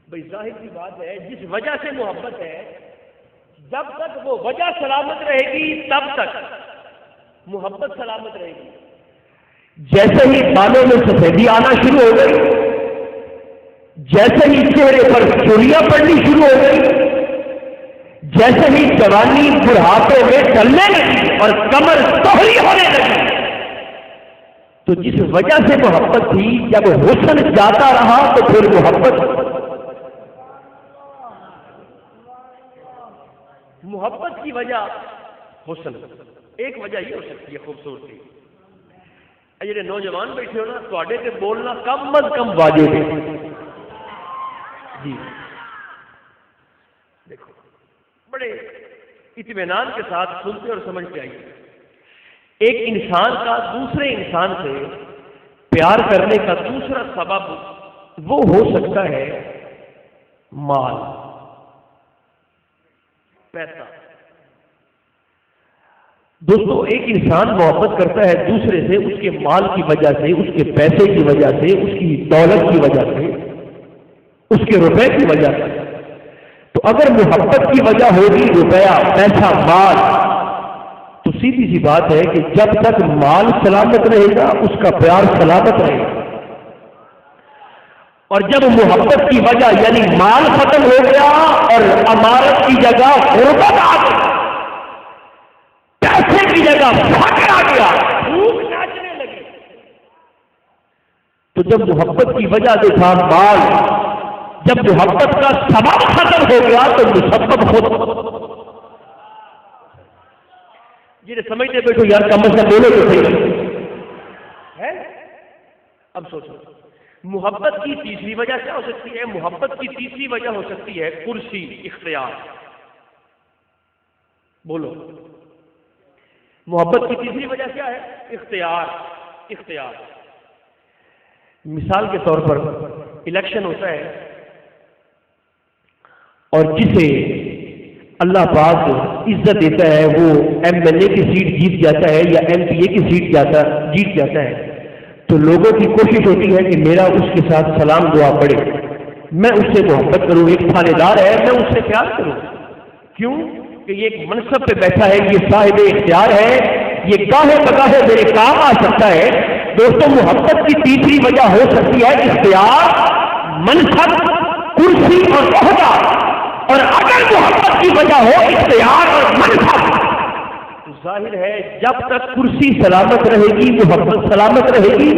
بھائی ظاہر کی بات ہے، جس وجہ سے محبت ہے جب تک وہ وجہ سلامت رہے گی تب تک محبت سلامت رہے گی۔ جیسے ہی بالوں میں سفیدی آنا شروع ہو گئی، جیسے ہی چہرے پر چوریاں پڑنی شروع ہو گئی، جیسے ہی جوانی بڑھاپے میں ڈلنے لگی اور کمر توہری ہونے لگی، تو جس وجہ سے محبت تھی جب حسن جاتا رہا تو پھر محبت کی وجہ حسن، ایک وجہ یہ ہو سکتی ہے خوبصورتی۔ جڑے نوجوان بیٹھے ہو نا، تواڈے تے بولنا کم از کم واجب ہے۔ جی دیکھو، بڑے اطمینان کے ساتھ سنتے اور سمجھتے آئیے۔ ایک انسان کا دوسرے انسان سے پیار کرنے کا دوسرا سبب وہ ہو سکتا ہے مال، پیسہ۔ دوستو ایک انسان محبت کرتا ہے دوسرے سے اس کے مال کی وجہ سے، اس کے پیسے کی وجہ سے، اس کی دولت کی وجہ سے، اس کے روپے کی وجہ سے. تو اگر محبت کی وجہ ہوگی روپیہ، پیسہ، مال، تو سیدھی سی بات ہے کہ جب تک مال سلامت رہے گا اس کا پیار سلامت رہے گا. اور جب محبت کی وجہ یعنی مال ختم ہو گیا اور امارت کی جگہ غربت آ گئی، پیسے کی جگہ فقر آ گیا، بھوک ناچنے لگی، تو جب محبت کی وجہ جو تھا مال، جب محبت کا سبب ختم ہو گیا تو مسبب خود. یہ سمجھتے بیٹھو یار کم از کم بولو تو صحیح ہے. اب سوچو محبت کی تیسری وجہ کیا ہو سکتی ہے؟ محبت کی تیسری وجہ ہو سکتی ہے کرسی، اختیار. بولو محبت کی تیسری وجہ کیا ہے؟ اختیار. مثال کے طور پر الیکشن ہوتا ہے اور جسے اللہ پاک عزت دیتا ہے وہ ایم ایل اے کی سیٹ جیت جاتا ہے یا ایم پی اے کی سیٹ جیت جاتا ہے، تو لوگوں کی کوشش ہوتی ہے کہ میرا اس کے ساتھ سلام دعا پڑے، میں اس سے محبت کروں، ایک تھانے دار ہے میں اس سے پیار کروں. کیوں کہ یہ ایک منصب پہ بیٹھا ہے، یہ صاحب اختیار ہے، یہ گاہے بگاہے میرے کام آ سکتا ہے. دوستوں محبت کی تیسری وجہ ہو سکتی ہے اختیار، منصب، کرسی اور عہدہ. اور اگر محبت کی وجہ ہو اختیار اور منصب، ظاہر ہے جب تک کرسی سلامت رہے گی محبت سلامت رہے گی.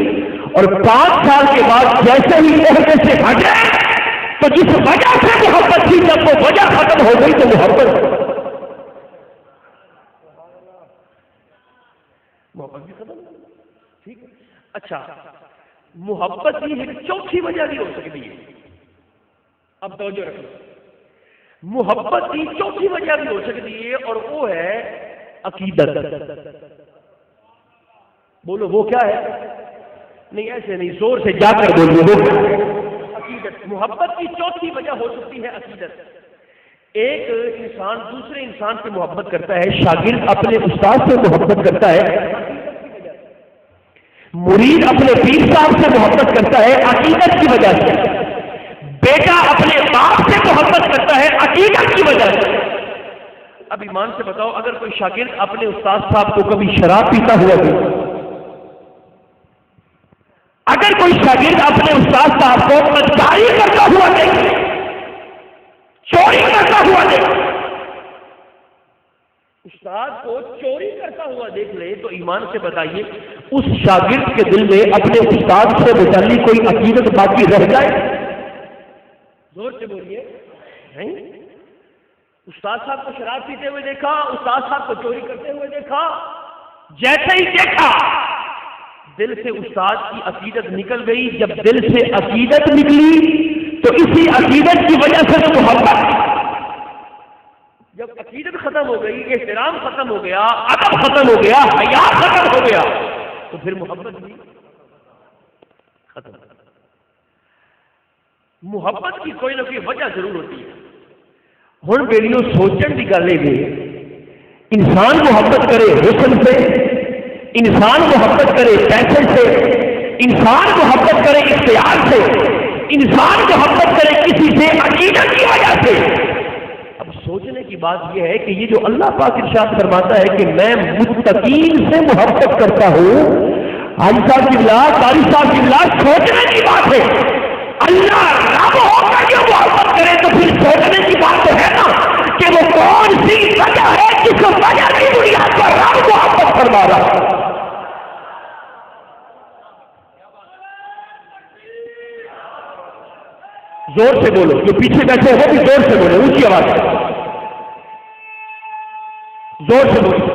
اور 5 سال کے بعد جیسے ہی عہدے سے ہٹے تو جس وجہ سے محبت تھی جب وہ وجہ ختم ہو گئی تو محبت بھی ختم. ٹھیک. اچھا محبت کی ایک چوتھی وجہ بھی ہو سکتی ہے. اب توجہ رکھو، محبت کی چوتھی وجہ بھی ہو سکتی ہے اور وہ ہے عقیدت. بولو وہ کیا ہے؟ نہیں ایسے نہیں، زور سے جا کر بولو وہ عقیدت. محبت کی چوتھی وجہ ہو سکتی ہے عقیدت. ایک انسان دوسرے انسان سے محبت کرتا ہے، شاگرد اپنے استاد سے محبت کرتا ہے، مرید اپنے پیر صاحب سے محبت کرتا ہے عقیدت کی وجہ سے، بیٹا اپنے باپ سے محبت کرتا ہے عقیدت کی وجہ سے. اب ایمان سے بتاؤ اگر کوئی شاگرد اپنے استاد صاحب کو کبھی شراب پیتا ہوا دیکھے، اگر کوئی شاگرد اپنے استاد صاحب کو بدکاری کرتا ہوا دیکھے، چوری کرتا ہوا دیکھے، استاد کو چوری کرتا ہوا دیکھ لے تو ایمان سے بتائیے اس شاگرد کے دل میں اپنے استاد سے متعلق کوئی عقیدت باقی رہ جائے؟ زور سے بولیے. نہیں. استاد صاحب کو شراب پیتے ہوئے دیکھا، استاد صاحب کو چوری کرتے ہوئے دیکھا، جیسے ہی دیکھا دل سے استاد کی عقیدت نکل گئی. جب دل سے عقیدت نکلی تو اسی عقیدت کی وجہ سے تو محبت. جب عقیدت ختم ہو گئی، احترام ختم ہو گیا، ادب ختم ہو گیا، حیا ختم ہو گیا تو پھر محبت بھی ختم. محبت کی کوئی نہ کوئی وجہ ضرور ہوتی ہے. ہن بیلیوں سوچن کی گل ہے، انسان محبت کرے حسن سے، انسان محبت کرے پیسے سے، انسان محبت کرے اختیار سے، انسان محبت کرے کسی سے عقیدت کی وجہ سے. اب سوچنے کی بات یہ ہے کہ یہ جو اللہ پاک ارشاد فرماتا ہے کہ میں متقین سے محبت کرتا ہوں، حاجی صاحب کی بلا، قاری صاحب کی بلا، سوچنے کی بات ہے. اللہ رب ہو کر جو محبت کرے تو پھر سوچنے کی بات تو ہے نا کہ وہ کون سی وجہ ہے جس وجہ کی بنیاد پر رب محبت فرما رہا ہے. زور سے بولو، جو پیچھے بیٹھے ہو بھی زور سے بولو، اونچی آواز سے زور سے بولو.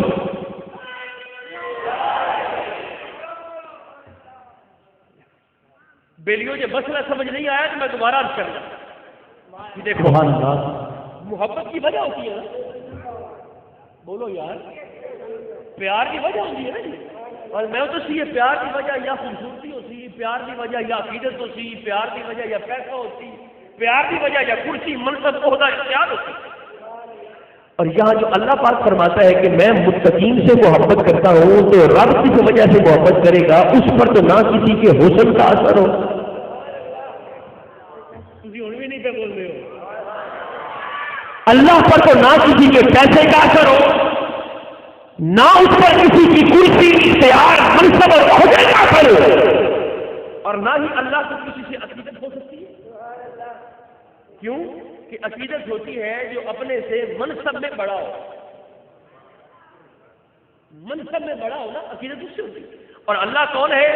بیلیوں جو مسئلہ سمجھ نہیں آیا تو میں دوبارہ عرض کروں. دیکھو محبت کی وجہ ہوتی ہے نا، بولو یار، پیار کی وجہ ہوتی ہے نا جی. اور میں تو سی پیار کی وجہ یا خوبصورتی ہوتی، پیار کی وجہ یا عقیدت ہوتی، پیار کی وجہ یا پیسہ ہوتی، پیار کی وجہ یا کرسی، منصب، عہدہ، اختیار ہوتی. اور یہاں جو اللہ پاک فرماتا ہے کہ میں متقین سے محبت کرتا ہوں، تو رب کس وجہ سے محبت کرے گا؟ اس پر تو نہ کسی کے حسن کا اثر ہو. اللہ پر تو نہ کسی کے پیسے کا اثر ہو، نہ اس پر کسی کی کرسی، اختیار، منصب اور عہدے کا اثر ہو، اور نہ ہی اللہ کو کسی سے عقیدت ہو سکتی ہے. کیوں کہ عقیدت ہوتی ہے جو اپنے سے منصب میں بڑا ہو. منصب میں بڑا ہو نا، عقیدت اس سے ہوتی ہے. اور اللہ کون ہے؟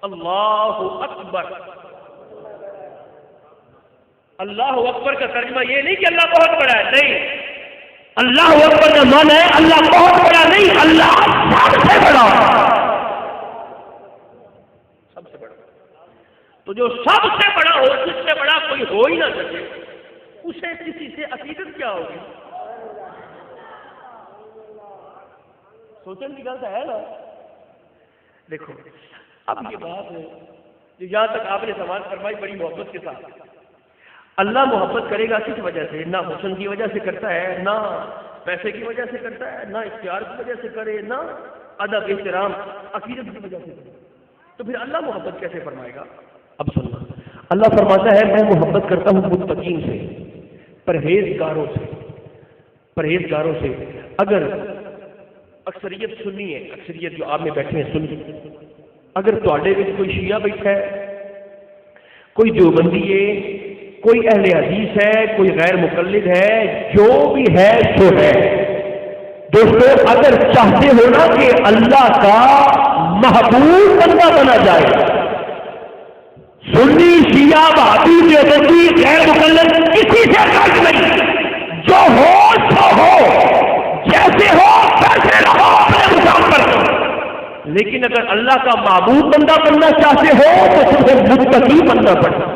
اللہ اکبر. اللہ اکبر کا ترجمہ یہ نہیں کہ اللہ بہت بڑا ہے، نہیں. اللہ اکبر کا معنی ہے اللہ بہت بڑا نہیں، اللہ سب سے بڑا. سب سے بڑا. تو جو سب سے بڑا ہو، جس سے بڑا کوئی ہو ہی نہ سکے، اسے کسی سے عقیدت کیا ہوگی؟ سوچنے کی بات ہے نا. دیکھو اب یہ بات ہے جو یہاں تک آپ نے سماج فرمائی بڑی محبت کے ساتھ. اللہ محبت کرے گا کس وجہ سے؟ نہ حسن کی وجہ سے کرتا ہے، نہ پیسے کی وجہ سے کرتا ہے، نہ اختیار کی وجہ سے کرے، نہ ادب احترام عقیدت کی وجہ سے کرے. تو پھر اللہ محبت کیسے فرمائے گا؟ اب سننا، اللہ فرماتا ہے میں محبت کرتا ہوں متقین سے، پرہیزگاروں سے. پرہیزگاروں سے. اگر اکثریت سنی ہے، اکثریت جو آپ میں بیٹھے ہیں سنی، اگر تواڈے وچ کوئی شیعہ بیٹھا ہے، کوئی دیوبندی ہے، کوئی اہل حدیث ہے، کوئی غیر مقلد ہے، جو بھی ہے سو ہے. دوستو اگر چاہتے ہو نا کہ اللہ کا محبوب بندہ بنا جائے، سنی، شیعہ، وہابی، دیوبندی، غیر مقلد کسی سے فرق نہیں، جو ہو سو ہو، جیسے ہو ویسے رہو اپنے مقام پر. لیکن اگر اللہ کا محبوب بندہ بننا چاہتے ہو تو تمہیں متقی بننا پڑے.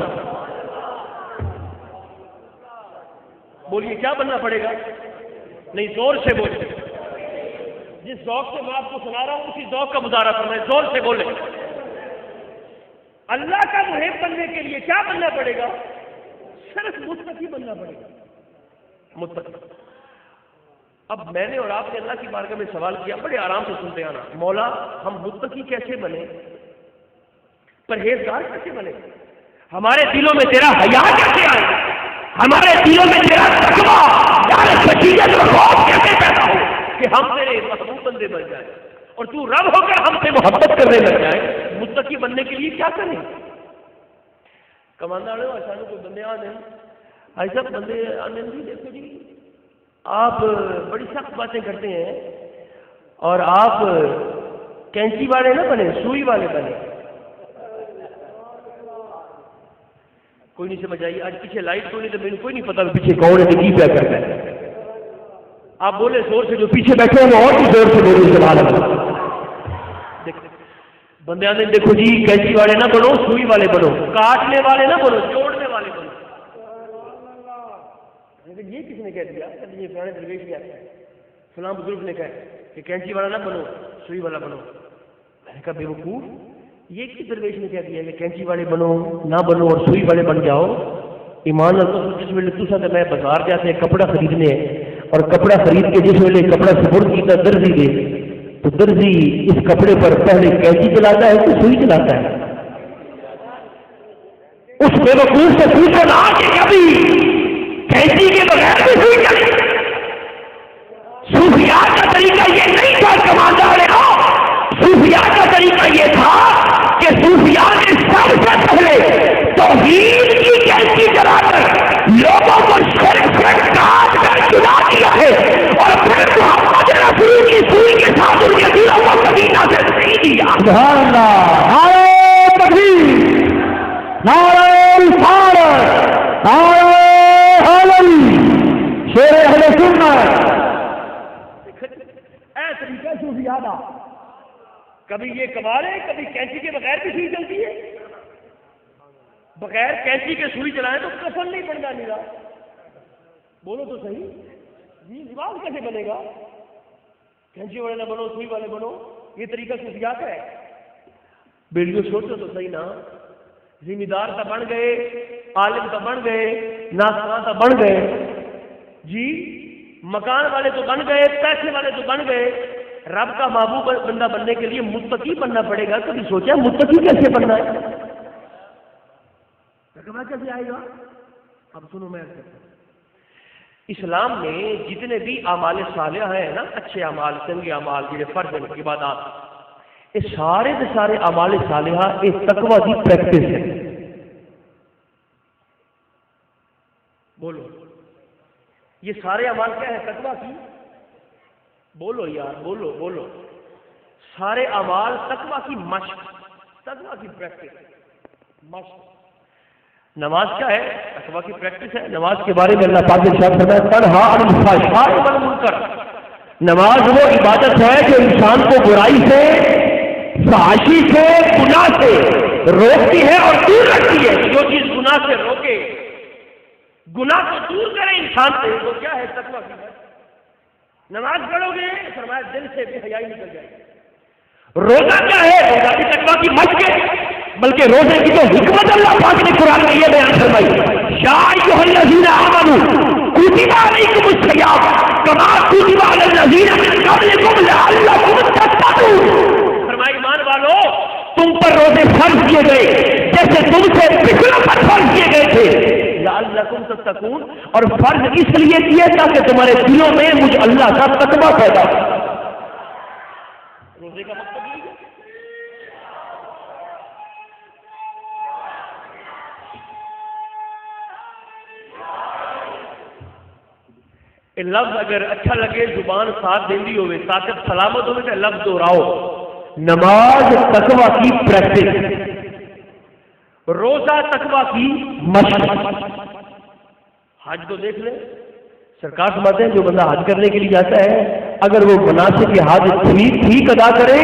بولیے کیا بننا پڑے گا؟ نہیں، زور سے بولے. جس ذوق سے میں آپ کو سنا رہا ہوں اسی ذوق کا مظاہرہ کرنا ہے. زور سے بولے. اللہ کا محب بننے کے لیے کیا بننا پڑے گا؟ صرف متقی بننا پڑے گا. متقی. اب میں نے اور آپ نے اللہ کی بارگاہ میں سوال کیا، بڑے آرام سے سنتے آنا. مولا ہم متقی کیسے بنے؟ پرہیزگار کیسے بنے؟ ہمارے دلوں میں تیرا حیا کیسے آئے؟ ہمارے دلوں میں تیرا تقویٰ یار خشیت اور خوف کیسے پیدا ہو کہ ہم تیرے محبوب بندے بن جائیں اور تو رب ہو کر ہم سے محبت کرنے لگ جائیں؟ متقی بننے کے لیے کیا کریں؟ کماندار اچانک کوئی بندے آنے، ایسا بندے آنے نہیں. دیکھو جی آپ بڑی سخت باتیں کرتے ہیں اور آپ کینچی والے نہ بنے، سوئی والے بنے. کوئی نہیں سمجھ آئی. آج پیچھے لائٹ کوئی نہیں تو میرے کوئی نہیں پتا پیچھے کون ہے کی پیا کرتا ہے. آپ بولے زور سے، جو پیچھے بیٹھے ہیں وہ اور بھی زور سے بولے. سوال بندے آتے دیکھو جی کینچی والے نہ بنو، سوئی والے بنو، کاٹنے والے نہ بنو، جوڑنے والے بنو. یہ کس نے کہہ دیا؟ یہ پرانے درویش نے آتا ہے، فلاں بزرگ نے کہا کہ کینچی والا نہ بنو، سوئی والا بنو. میں نے کہا بے وقوف، یہ کس درویش نے کہہ دیا کہ کینچی والے بنو نہ بنو اور سوئی والے بن جاؤ؟ ایمان اللہ جس ویلے تسا تے میں بازار جاتے کپڑا خریدنے اور کپڑا خرید کے جس ویلے کپڑا سپرد کیتا درزی دے تو درزی اس کپڑے پر پہلے کینچی چلاتا ہے کہ سوئی چلاتا ہے؟ اس بے وقوف سے پوچھو نہ کہ کبھی کینچی کے بغیر بھی سوئی چلی. صوفیاء کا طریقہ یہ نہیں تھا کماندار ہو، صوفیاء کا طریقہ یہ تھا کہ صوفیاء نے سب سے پہلے توحید کی کینچی چلا کر لوگوں کو شرک سے کاٹ کر چلا دیا ہے اور پھر محمد رسول کی سوئی کے ساتھ ان کے دلوں کو مدینہ سے نہیں دیا. سبحان اللہ. نعرہ تکبیر، نعرہ رسالت، نعرہ حیدری، شیر اہل سنت. اے طریقہ صوفیاء کا، کبھی یہ کمال ہے، کبھی کینچی کے بغیر بھی سوئی چلتی ہے. بغیر کینچی کے سوئی چلائیں تو کفن نہیں بننا. میرا بولو تو صحیح جی، لباس کیسے بنے گا؟ کینچی والے نہ بنو، سوئی والے بنو، یہ طریقہ صوفیاء کا ہے. بیٹیوں سوچو تو صحیح نا. ذمہ دار تو بن گئے، عالم تو بن گئے، ناسخواں تو بن گئے جی، مکان والے تو بن گئے، پیسے والے تو بن گئے، رب کا محبوب بندہ بننے کے لیے متقی بننا پڑے گا. کبھی سوچا متقی کیسے بننا ہے؟ تقویٰ کیسے آئے گا؟ اب سنو میں اسلام میں جتنے بھی اعمال صالحہ ہیں نا، اچھے اعمال، چنگے اعمال، جڑے فرض ہیں، عبادات، یہ سارے کے سارے اعمال صالحہ یہ تقویٰ کی پریکٹس ہے. بولو یہ سارے اعمال کیا ہے؟ تقویٰ کی. بولو یار، بولو بولو. سارے اعمال تقویٰ کی مشق، تقویٰ کی پریکٹس، مشق. نماز کیا ہے؟ تقویٰ کی پریکٹس ہے. نماز کے بارے میں اللہ پاک نے ارشاد فرمایا تنہا عن الفحشاء والمنکر. نماز وہ عبادت ہے جو انسان کو برائی سے، فحاشی سے، گناہ سے روکتی ہے اور دور رکھتی ہے. جو چیز گناہ سے روکے، گناہ کو دور کرے انسان سے، وہ کیا ہے؟ تقویٰ کی. نماز پڑھو گے فرمایا دل سے بھی حیائی نکل جائے گی. روزہ کیا ہے؟ روزہ بھی تقویٰ کی مشق ہے. بلکہ روزے کی تو حکمت اللہ پاک نے قرآن میں یہ بیان فرمائی، یا ایھا الذین آمنوا کتب علیکم الصیام کما کتب علی الذین من قبلکم لعلکم تتقون. فرمایا ایمان والو تم پر روزے فرض کیے گئے جیسے تم سے پچھلوں پر فرض کیے گئے تھے، لعلکم تتقون. اور فرض اس لیے کیے تاکہ تمہارے دلوں میں مجھ اللہ کا تقویٰ پیدا ہو. روزے کا مطلب یہ ہے. لفظ اگر اچھا لگے، زبان ساتھ دیندی ہوئے، طاقت سلامت ہوئے تو لفظ دہراؤ. نماز تقویٰ کی پریکٹس، روزہ تقویٰ کی مشق. حج کو دیکھ لیں، سرکار فرماتے ہیں جو بندہ حج کرنے کے لیے جاتا ہے اگر وہ مناسب حج ٹھیک ادا کرے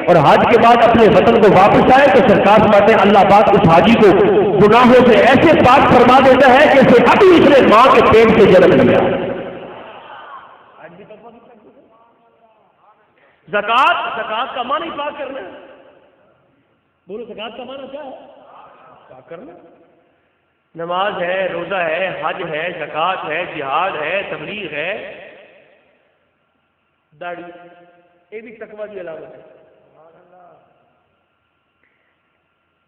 اور حج کے بعد اپنے وطن کو واپس آئے تو سرکار فرماتے ہیں اللہ پاک اس حاجی کو گناہوں سے ایسے پاک فرما دیتا ہے جیسے ابھی اس نے ماں کے پیٹ سے جنم لیا. زکات، زکات کا معنی پاک کرنا ہے. بولو زکات کا معنی کیا ہے؟ پاک کرنا. نماز ہے، روزہ ہے، حج ہے، زکات ہے، جہاد ہے، تبلیغ ہے، داڑھی، یہ بھی تقویٰ کی علامت ہے،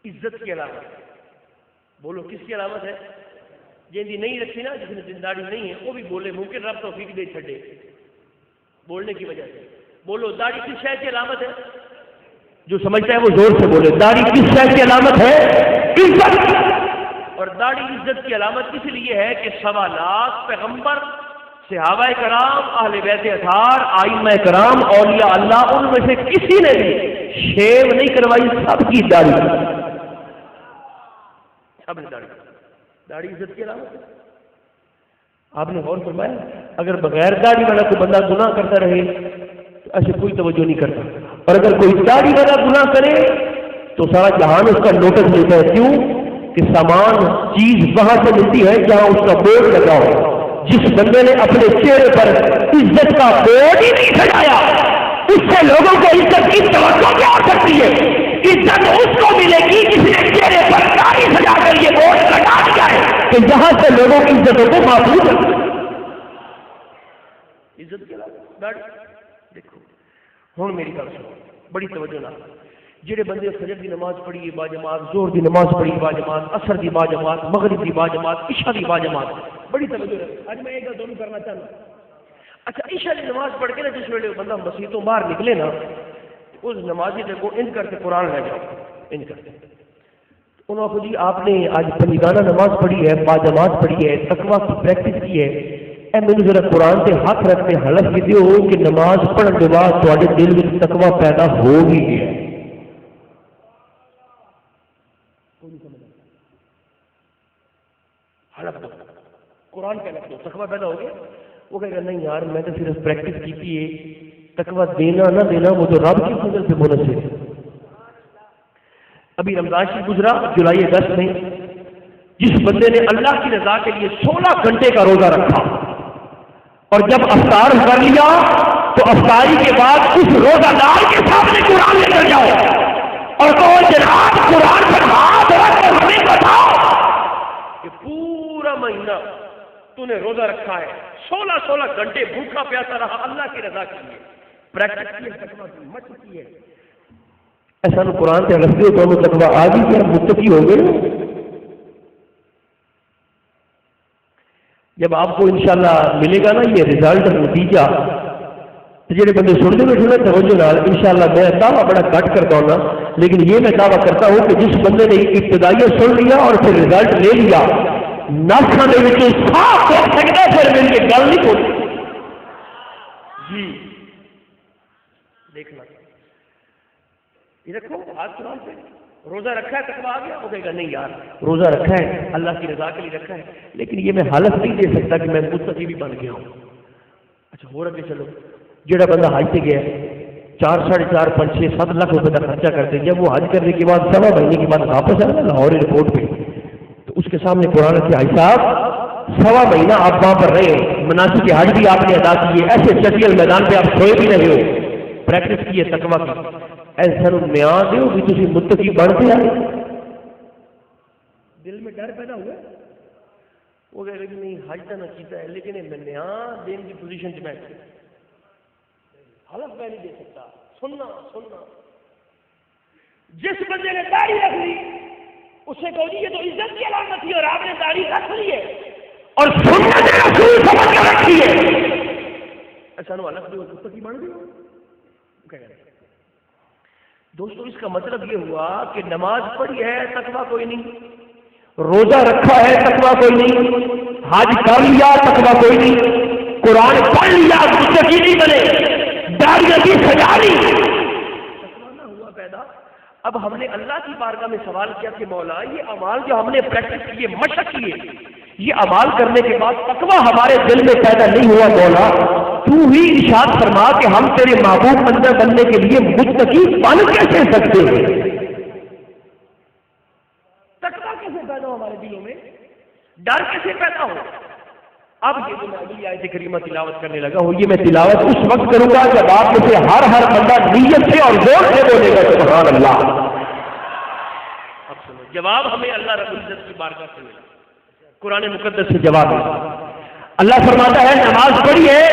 عزت کی علامت ہے. بولو کس کی علامت ہے؟ جن دی نہیں رکھی نا، جس نے داڑھی نہیں ہے وہ بھی بولے، ممکن رب توفیق دے چھڑے بولنے کی وجہ سے. بولو داڑھی کس شے کی علامت ہے؟ جو سمجھتا ہے وہ زور سے بولے. داڑھی کس شے کی علامت ہے؟ عزت. اور داڑھی عزت کی علامت اس لیے ہے کہ 1.25 لاکھ پیغمبر، صحابہ کرام، اہل بیت اطہار، ائمہ کرام، اولیاء اللہ، ان میں سے کسی نے بھی شیو نہیں کروائی، سب کی داڑھی، سب نے داڑھی. داڑھی عزت کی علامت ہے. آپ نے غور فرمایا اگر بغیر داڑھی والا کوئی بندہ گناہ کرتا رہے تو ایسے کوئی توجہ نہیں کرتا، اور اگر کوئی داڑھی والا گناہ کرے تو سارا جہان اس کا نوٹس لیتا ہے. کیوں کہ سامان چیز وہاں سے ملتی ہے جہاں اس کا بورڈ لگا ہو. جس بندے نے اپنے چہرے پر عزت کا بورڈ ہی نہیں سجایا اس سے لوگوں کو عزت کی توقع کیا ہو سکتی ہے؟ عزت اس کو ملے گی جس نے چہرے پر داڑھی سجا کر یہ بورڈ لگا دیا ہے کہ جہاں سے لوگوں کی عزتوں کو محفوظ رکھے. عزت کے علاوہ داڑھی. دیکھو ہوں میری گل سنو بڑی توجہ نہ. جڑے بندے فجر دی نماز پڑھی با جماعت، ظہر دی نماز پڑھی با جماعت، عصر دی با جماعت، مغرب دی با جماعت، عشاء دی با جماعت، بڑی توجہ رکھیں. آج میں ایک گل دونوں کرنا چاہتا ہوں. اچھا عشاء دی نماز پڑھ کے نا جس ویلے بندہ مسجدوں باہر نکلے نا، اس نمازی کو انج کر کے قرآن لے جاؤ، انج کر کے. انہوں کو جی آپ نے آج پنجگانہ نماز پڑھی ہے، با جماعت پڑھی ہے، تقویٰ کی پریکٹس کی ہے، اے میں ذرا قرآن سے ہاتھ رکھتے حلف کی دیو کہ نماز پڑھنے کے بعد تھوڑے دل میں تقویٰ پیدا ہو ہی گیا. حلف دو، قرآن پہ لکھ دو، تقویٰ پیدا ہو گیا. وہ کہے گا نہیں یار میں تو صرف پریکٹس کی تھی ہے، تقویٰ دینا نہ دینا وہ تو رب کی فضل سے منحصر ہے. ابھی رمضان شریف گزرا جولائی 10 میں، جس بندے نے اللہ کی رضا کے لیے 16 گھنٹے کا روزہ رکھا اور جب افطار کر لیا تو افطاری کے بعد اس روزہ دار کے سامنے قرآن لے کر جاؤ اور کہو جناب قرآن پر ہاتھ رکھ کر ہمیں بتاؤ کہ پورا مہینہ تو نے روزہ رکھا ہے، 16 گھنٹے بھوکا پیاسا رہا اللہ کی رضا کے لیے، پریکٹس کی ہے، تقویٰ کی مشق کی ہے. ایسا قرآن سے رکھتے ہو تو تقویٰ آ گئی کہ متقی ہو گئے. جب آپ کو انشاءاللہ ملے گا نا یہ رزلٹ نتیجہ، تو جڑے بندے سنتے بیٹھے نا توجہ نال، انشاءاللہ میں دعویٰ بڑا کٹ کرتا ہوں نا، لیکن یہ میں دعویٰ کرتا ہوں کہ جس بندے نے ابتدائیہ سن لیا اور پھر رزلٹ لے لیا، نفساں دے وچوں صاف ہو سکتا پھر مل کے گل نہیں ہوتی. جی دیکھنا یہ دیکھو ہاتھ قرآن سے، روزہ رکھا ہے تقویٰ آ گیا، وہ کہے گا نہیں یار روزہ رکھا ہے اللہ کی رضا کے لیے رکھا ہے، لیکن یہ میں حالت نہیں دے سکتا کہ میں متقی بھی بن گیا ہوں. اچھا ہو رہا چلو جڑا بندہ حج سے گیا 4 ساڑھے 4 5 6 7 لاکھ روپے کا خرچہ کرتے، جب وہ حج کرنے کے بعد 1.5 مہینے کے بعد واپس آئے نا لاہور ایئرپورٹ پہ، تو اس کے سامنے قرآن کے حج صاحب 1.5 مہینہ آپ وہاں پر رہے، مناسک حج بھی آپ نے ادا کیے، ایسے چٹیل میدان پہ آپ سوئے بھی نہیں ہو، پریکٹس کی ہے تقویٰ کی، ایسا میاں دیو بھی تسی متقی بنتے آئے. دل میں ڈر پیدا ہوا وہ کہے گا کہ نہیں حج تو نہ کیتا ہے لیکن میں نیا دین کی پوزیشن سے بیٹھ حلف میں نہیں دے سکتا. سننا جس بندے نے داڑھی رکھ لی اسے کہو جی یہ تو عزت کی علامت تھی اور آپ نے داڑھی رکھ لی ہے اور سنت رسول سمجھ کر رکھی ہے، ایسا نو الگ متقی بن گئے. دوستو اس کا مطلب یہ ہوا کہ نماز پڑھی ہے تقویٰ کوئی نہیں، روزہ رکھا ہے تقویٰ کوئی نہیں، حج کر لیا تقویٰ کوئی نہیں، قرآن پڑھ لیا متقی نہیں بنے، داڑھی کی سجا لی، تقویٰ نہ ہوا پیدا. اب ہم نے اللہ کی بارگاہ میں سوال کیا کہ مولا یہ اعمال جو ہم نے پریکٹس کیے مشق کیے، یہ اعمال کرنے کے بعد تقویٰ ہمارے دل میں پیدا نہیں ہوا، مولا تو ہی ارشاد فرما کہ ہم تیرے محبوب بندہ بننے کے لیے متقی بن کیسے سکتے ہیں؟ تقویٰ کیسے پیدا ہو ہمارے دلوں میں، ڈر کیسے پیدا ہو. اب یہ جو میں اگلی آیت کریمہ تلاوت کرنے لگا ہوں یہ میں تلاوت اس وقت کروں گا جب آپ میں سے ہر بندہ نیت سے اور زور سے بولے گا سبحان اللہ. اب سنو جواب ہمیں اللہ رب العزت کی بارگاہ سے ملا، قرآن مقدس سے جواب ہے. اللہ فرماتا ہے نماز پڑھی ہے،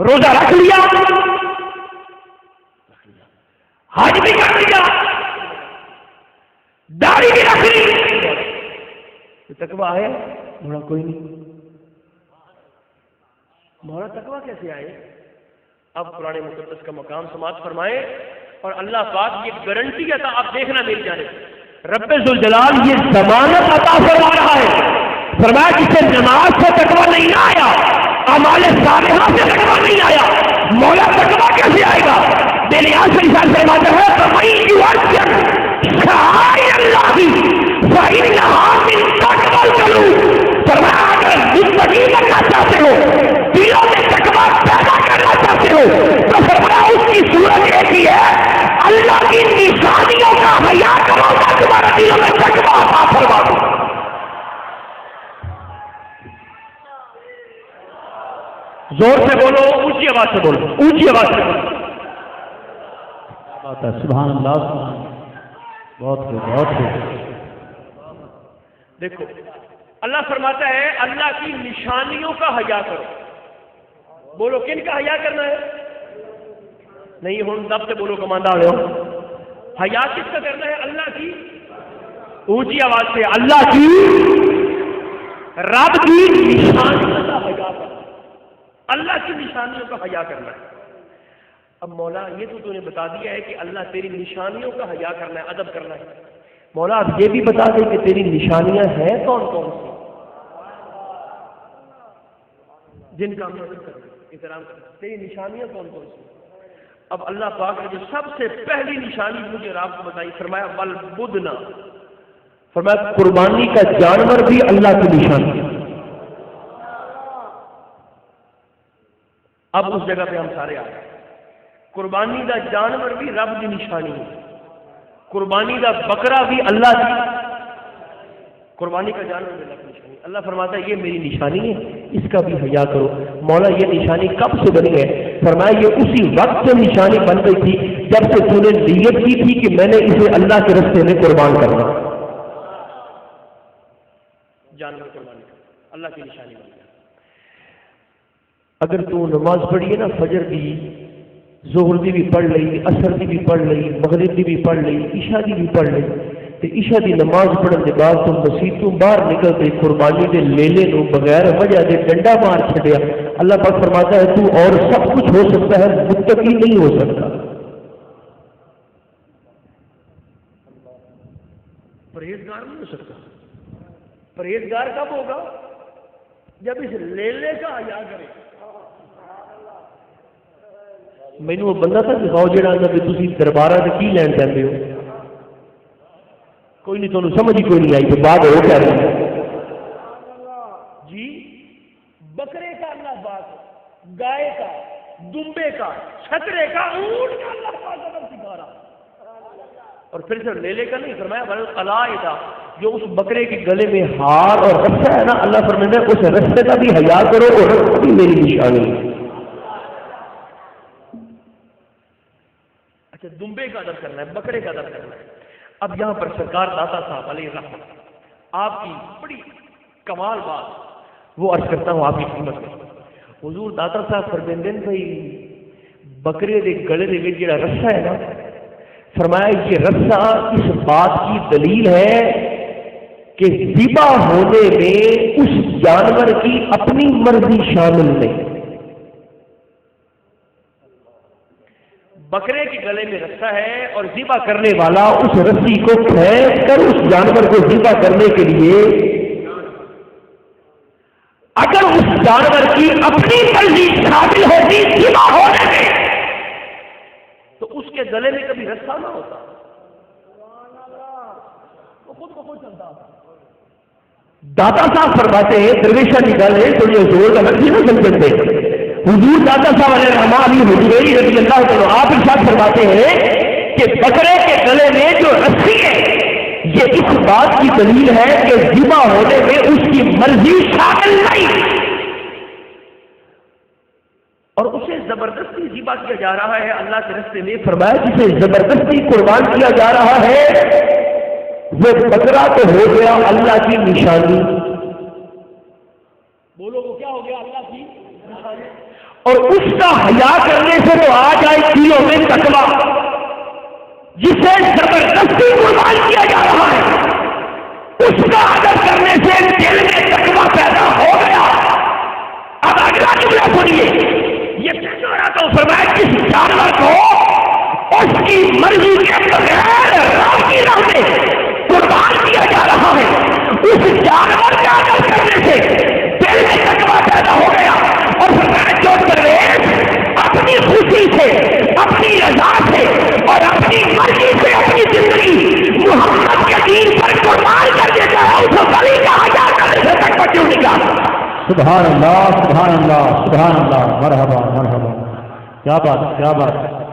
روزہ رکھ لیا، حج بھی کر لیا، داڑھی بھی رکھ لی، تقویٰ ہے مولا کوئی نہیں. مولا تقویٰ کیسے آئے؟ اب قرآن مقدس کا مقام سماعت فرمائے اور اللہ پاک یہ گارنٹی ہے آپ دیکھنا میری جانب رب ذوالجلال یہ ضمانت عطا فرما رہا ہے، فرمایا جسے نماز سے تقویٰ نہیں آیا، اعمال صالحہ سے تقویٰ نہیں آیا، مولا تقویٰ کیسے آئے گا؟ دل یہاں سے انسان فرماتا ہے فَمَن يُعَظِّمْ شَعَائِرَ اللَّهِ فَإِنَّهَا مِن تَقْوَى الْقُلُوبِ. فرمایا اگر متقی بننا چاہتے ہو، دلوں میں تقویٰ پیدا کرنا چاہتے ہو تو فرمایا اس کی صورت ایک ہی ہے، اللہ کی نشانیوں کا حیا کرو گا تمہارے دلوں میں تقویٰ عطا فرما دو. زور سے بولو، اونچی آواز سے بولو، اونچی آواز سے بولو. سبحان اللہ، بہت خوب بہت خوب. دیکھو اللہ فرماتا ہے اللہ کی نشانیوں کا حیا کرو. بولو کن کا حیا کرنا ہے؟ نہیں ہوں دب سے بولو کماندار ہو. حیا کس کا کرنا ہے؟ اللہ کی. اونچی آواز سے اللہ کی، رب کی نشانیوں کا حیا کرنا، اللہ کی نشانیوں کا حیا کرنا ہے. اب مولا یہ تو نے بتا دیا ہے کہ اللہ تیری نشانیوں کا حیا کرنا ہے، ادب کرنا ہے. مولا آپ یہ بھی بتا دیں کہ تیری نشانیاں ہیں کون کون سی جن کا ہم احترام کرنا، تیری نشانیاں کون کون سی؟ اب اللہ پاک نے جو سب سے پہلی نشانی مجھے اور آپ کو بتائی، فرمایا والبدنا، فرمایا قربانی کا جانور بھی اللہ کی نشانی. اب اس جگہ پہ ہم سارے آئے. قربانی دا جانور بھی رب کی نشانی ہے، قربانی دا بکرا بھی اللہ کی، قربانی کا جانور بھی اللہ کی نشانی. اللہ فرماتا ہے یہ میری نشانی ہے، اس کا بھی حیا کرو. مولا یہ نشانی کب سے بنی ہے؟ فرمایا یہ اسی وقت سے نشانی بن گئی تھی جب سے تو نے نیت کی تھی کہ میں نے اسے اللہ کے راستے میں قربان کرنا. جانور قربانی. اللہ کی نشانی بن گیا. اگر تو نماز پڑھی ہے نا فجر دی ظہر دی بھی پڑھ لئی اثر دی بھی پڑھ لئی مغرب دی بھی پڑھ لئی عشاء دی بھی پڑھ لئی تے عشاء دی نماز پڑھن دے بعد تو مسجد تو باہر نکل کے قربانی دے لیلے نو بغیر وجہ دے ڈنڈا مار چھڈیا. اللہ پاک فرماتا ہے تو اور سب کچھ ہو سکتا ہے متقی نہیں ہو سکتا. پرہیزگار نہیں ہو سکتا. پرہیزگار کب ہوگا؟ جب اس لیلے کا حیا کرے. مینوں وہ بندہ تھا دکھاؤ جہاں کہ تسی دربارہ تے کی لین جاندے ہو. کوئی نہیں تمہیں سمجھ ہی کوئی نہیں آئی تو بعد ہو کیا رہی جی بکرے کا اللہ پاک، گائے کا، دمبے کا، چھترے کا، اونٹ کا اللہ پاک ادب سکھا رہا. اور پھر صرف لیلے کا نہیں فرمایا بل قلائد، جو اس بکرے کے گلے میں ہار اور رسہ ہے نا اللہ فرماتا ہے اس رسے کا بھی حیا کرو اور رسہ بھی میری نشانی ہے. اچھا دمبے کا ادب کرنا ہے، بکرے کا ادب کرنا ہے. اب یہاں پر سرکار داتا صاحب علیہ رحمت آپ کی بڑی کمال بات وہ عرض کرتا ہوں آپ کی خدمت میں. حضور داتا صاحب فرماندے ہیں بھائی بکرے دے گلے دے وچ جڑا رسہ ہے نا، فرمایا یہ رسہ اس بات کی دلیل ہے کہ ذبح ہونے میں اس جانور کی اپنی مرضی شامل نہیں. بکرے کے گلے میں رسہ ہے اور ذبح کرنے والا اس رسی کو پھینک کر اس جانور کو ذبح کرنے کے لیے اگر اس جانور کی اپنی مرضی شامل ہوتی ذبح ہونے میں تو اس کے گلے میں کبھی رسہ نہ ہوتا، وہ خود بخود چلتا تھا. داتا صاحب فرماتے ہیں درویشہ کی گل ہے تو یہ زور کا لفظ نہ سمجھتے. حضور داتا صاحب علیہ الرحمٰن حجویری رضی اللہ عنہ آپ ارشاد فرماتے ہیں کہ بکرے کے گلے میں جو رسی ہے یہ اس بات کی دلیل ہے کہ ذبح ہونے میں اس کی مرضی شامل نہیں اور اسے زبردستی ذبح کیا جا رہا ہے اللہ کے راستے میں. فرمایا جسے زبردستی قربان کیا جا رہا ہے وہ بکرا تو ہو گیا اللہ کی نشانی. بولو وہ کیا ہو گیا؟ اللہ کی نشانی. اور اس کا حیا کرنے سے تو آ جائے دلوں میں تقویٰ جسے زبردستی قربان کیا جا رہا ہے اس کا ادب کرنے سے دل میں تقویٰ پیدا ہو گیا. اب اگلا جملہ سنیے، یہ کہہ رہا تو فرمایا جس جانور کو اس کی مرضی کے بغیر رب کی راہ میں قربان کیا جا رہا ہے اس جانور کا ادب کرنے سے دل میں تقویٰ پیدا ہو گیا. اور فرمایا جو درویش اپنی خوشی سے اپنی رضا سے اور اپنی مرضی سے اپنی زندگی محمد کے دین پر قربان کر دیتا ہے اس ولی کا حیا کرنے سے تقویٰ کیوں نکلا. سبحان اللہ سبحان اللہ سبحان اللہ. مرحبا مرحبا. کیا بات کیا بات.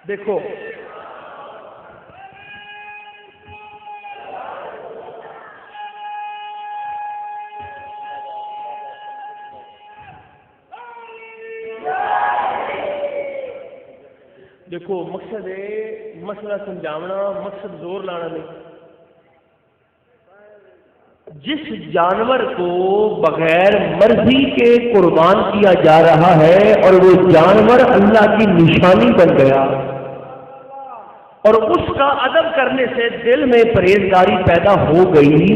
دیکھو دیکھو مقصد ہے مسئلہ سمجھاونا، مقصد زور لانا نہیں. جس جانور کو بغیر مرضی کے قربان کیا جا رہا ہے اور وہ جانور اللہ کی نشانی بن گیا اور اس کا ادب کرنے سے دل میں پرہیزگاری پیدا ہو گئی،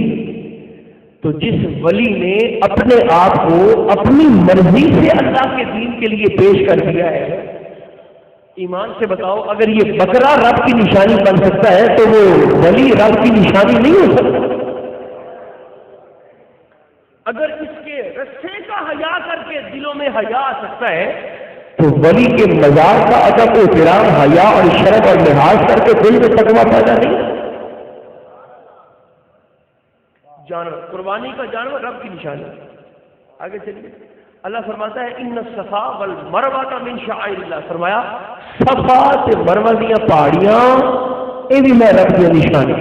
تو جس ولی نے اپنے آپ کو اپنی مرضی سے اللہ کے دین کے لیے پیش کر دیا ہے، ایمان سے بتاؤ اگر یہ بکرا رب کی نشانی بن سکتا ہے تو وہ ولی رب کی نشانی نہیں ہو سکتا. اگر اس کے رسے کا حیا کر کے دلوں میں حیا آ سکتا ہے تو ولی کے مزار کا ادب و احترام حیا اور شرف اور لحاظ کر کے دل میں تقویٰ پیدا نہیں. جانور قربانی کا جانور رب کی نشانی. آگے چلیے اللہ فرماتا ہے ان الصفا والمروہ من شعائر اللہ. فرمایا صفا تے مروہ دیاں پہاڑیاں یہ بھی میں رب کی نشانی.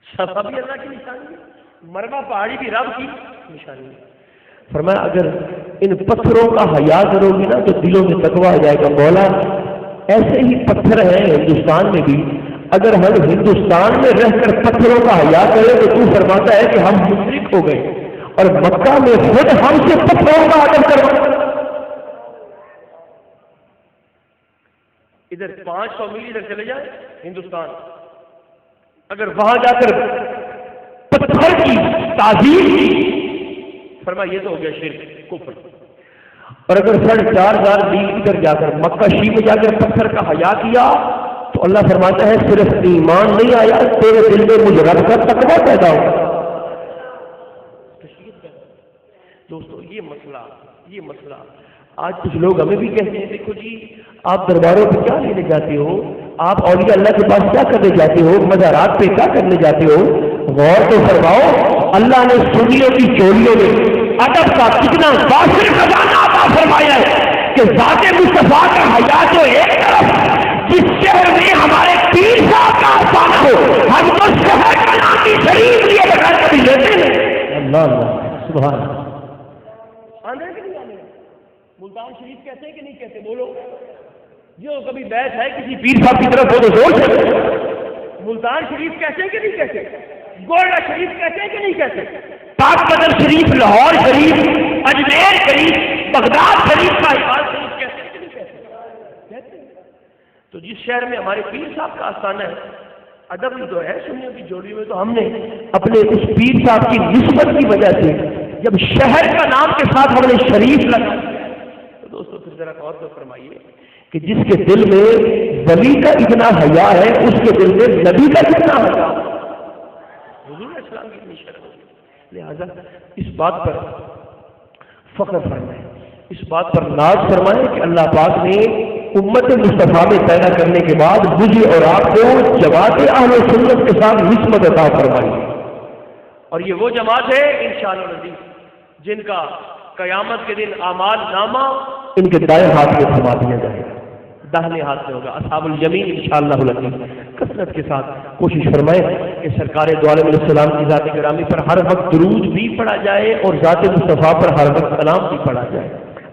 صفا بھی اللہ کی نشانی ہے، مروہ پہاڑی بھی رب کی نشانی ہے. فرمایا اگر ان پتھروں کا حیا کرو گی نا تو دلوں میں تقویٰ آ جائے گا۔ مولا ایسے ہی پتھر ہیں ہندوستان میں بھی، اگر ہم ہندوستان میں رہ کر پتھروں کا حیا کریں تو تو فرماتا ہے کہ ہم مشرک ہو گئے، اور مکہ میں خود ہم سے پتھروں کا ادب کرو۔ ادھر 500 میل ادھر چلے جائیں ہندوستان، اگر وہاں جا کر پتھر کی تعظیم کی، فرمایا یہ تو ہو گیا شرک کفر۔ اور اگر 4,500 میل ادھر جا کر مکہ شریف میں جا کر پتھر کا حیا کیا تو اللہ فرماتا ہے صرف ایمان نہیں آیا، تیرے دل میں مجھ رب کا تقویٰ پیدا ہو۔ دوستو یہ مسئلہ آج کچھ لوگ ہمیں بھی کہتے ہیں دیکھو جی آپ درباروں پہ کیا لینے جاتے ہو، آپ اولیاء اللہ کے پاس کیا کرنے جاتے ہو، مزارات پہ کیا کرنے جاتے ہو؟ غور تو فرماؤ، اللہ نے سنیوں کی چولیوں میں ادب کا کتنا وافر خزانہ عطا فرمایا ہے کہ ذات مصطفیٰ کا حیا تو ایک طرف، جس شہر میں ہمارے پیر صاحب کا آستانہ ہو، ہم تو شہر کا نام بھی شریف لیے بغیر کبھی لیتے ہیں۔ اللہ سبحان آندھے کہ نہیں آندھے؟ ملتان شریف کہتے ہیں کہ نہیں کہتے؟ بولو جو کبھی بیت ہے کسی پیر صاحب کی طرف ہو تو زور سے ملتان شریف کہتے ہیں کہ نہیں کہتے؟ گولڈا شریف کہتے ہیں کہ نہیں کہتے؟ پاک بدر شریف، لاہور شریف، اجمیر شریف، بغداد شریف، شاہباز شریف کہتے ہیں کہ نہیں کہتے؟ کہتے ہیں۔ تو جس شہر میں ہمارے پیر صاحب کا آستانہ ہے، ادب ہی تو ہے سنیوں کی جوڑی میں، تو ہم نے اپنے اس پیر صاحب کی نسبت کی وجہ سے جب شہر کا نام کے ساتھ ہم نے شریف لگا، تو دوستو پھر ذرا غور تو فرمائیے کہ جس کے دل میں ولی کا اتنا حیا ہے اس کے دل میں نبی کا کتنا حیا۔ حضور اسلام کی اتنی شرف ہے، لہذا اس بات پر فخر فرمائیں، اس بات پر ناز فرمائیں کہ اللہ پاک نے امت مصطفیٰ میں پیدا کرنے کے بعد مجھے اور آپ کو جماعت اہل سنت کے ساتھ نسبت عطا فرمائی، اور یہ وہ جماعت ہے انشاءاللہ العزیز جن کا قیامت کے دن اعمال نامہ ان کے دائیں ہاتھ میں تھما دیا جائے گا، داہنے ہاتھ میں ہوگا، اصحاب الیمین انشاءاللہ العزیز۔ کثرت کے ساتھ کوشش فرمائیں کہ سرکار دو عالم علیہ السلام کی ذات گرامی پر ہر وقت درود بھی پڑھا جائے اور ذات مصطفیٰ پر ہر وقت سلام بھی پڑھا جائے۔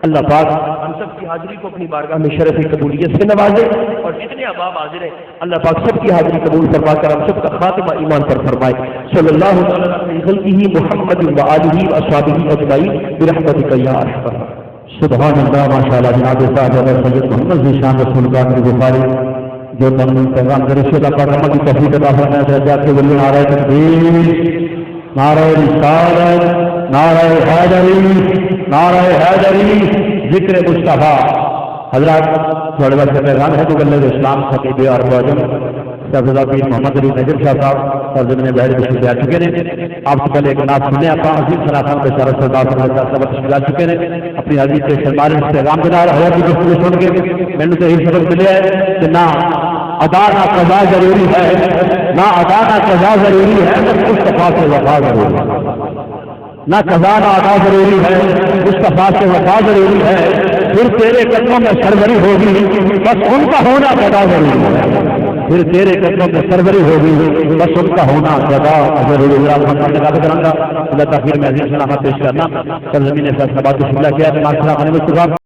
اللہ پاک ہم سب کی حاضری کو اپنی بارگاہ میں شرف قبولیت سے نوازے، اور جتنے احباب حاضر ہیں اللہ پاک سب کی حاضری قبول فرما کر ہم سب کا خاتمہ ایمان پر فرمائے۔ صلی اللہ علیہ خلقہ محمد و آلہ و اصحابہ اجمعین برحمتک یا ارحم الراحمین۔ سبحان اللہ، ماشاءاللہ جناب صاحب سید محمد ذیشان رسول کا بخاری جو پیغام درشید پر رحمت کی توفیق عطا فرمائے، درجات کے ولی، نعرہ تکبیر، نعرہ رسالت، نعرہ حیدری، نعرہ حیدری، ذکر مصطفیٰ۔ حضرات تھوڑے وقت کا پیغام ہے مبلغ اسلام خطیب اور معظم سرزدہ پیر محمد علی نجم شاہ صاحب سرزمین ظاہر تشریف لے آ چکے ہیں۔ آپ سے پہلے ایک نعت سننے آپ عظیم صلاحان بیچارہ سردار صاحب تشریف لا چکے ہیں، اپنی حاضری سے شرمارے پیغام کے نال حیا کی گفتگو سن کے میں نے تو یہی سبق ملے ہے کہ نہ ادا نہ قضا ضروری ہے، نہ ادا نہ قضا ضروری ہے، بس مصطفیٰ سے وفا ضروری ہے۔ نہ قضا نہ ادا ضروری ہے، مصطفیٰ سے وفا ضروری ہے، پھر تیرے قدموں میں سربری ہوگی، بس ان کا ہونا قضا ضروری ہے، پھر تیرے قدموں میں سربری ہوگی، بس ان کا ہونا قضا ضروری ہے۔ اللہ تاخیر میں عظیم سلامت پیش کرنا سرزمین فیصلہ آباد کو شملہ کیا ہے۔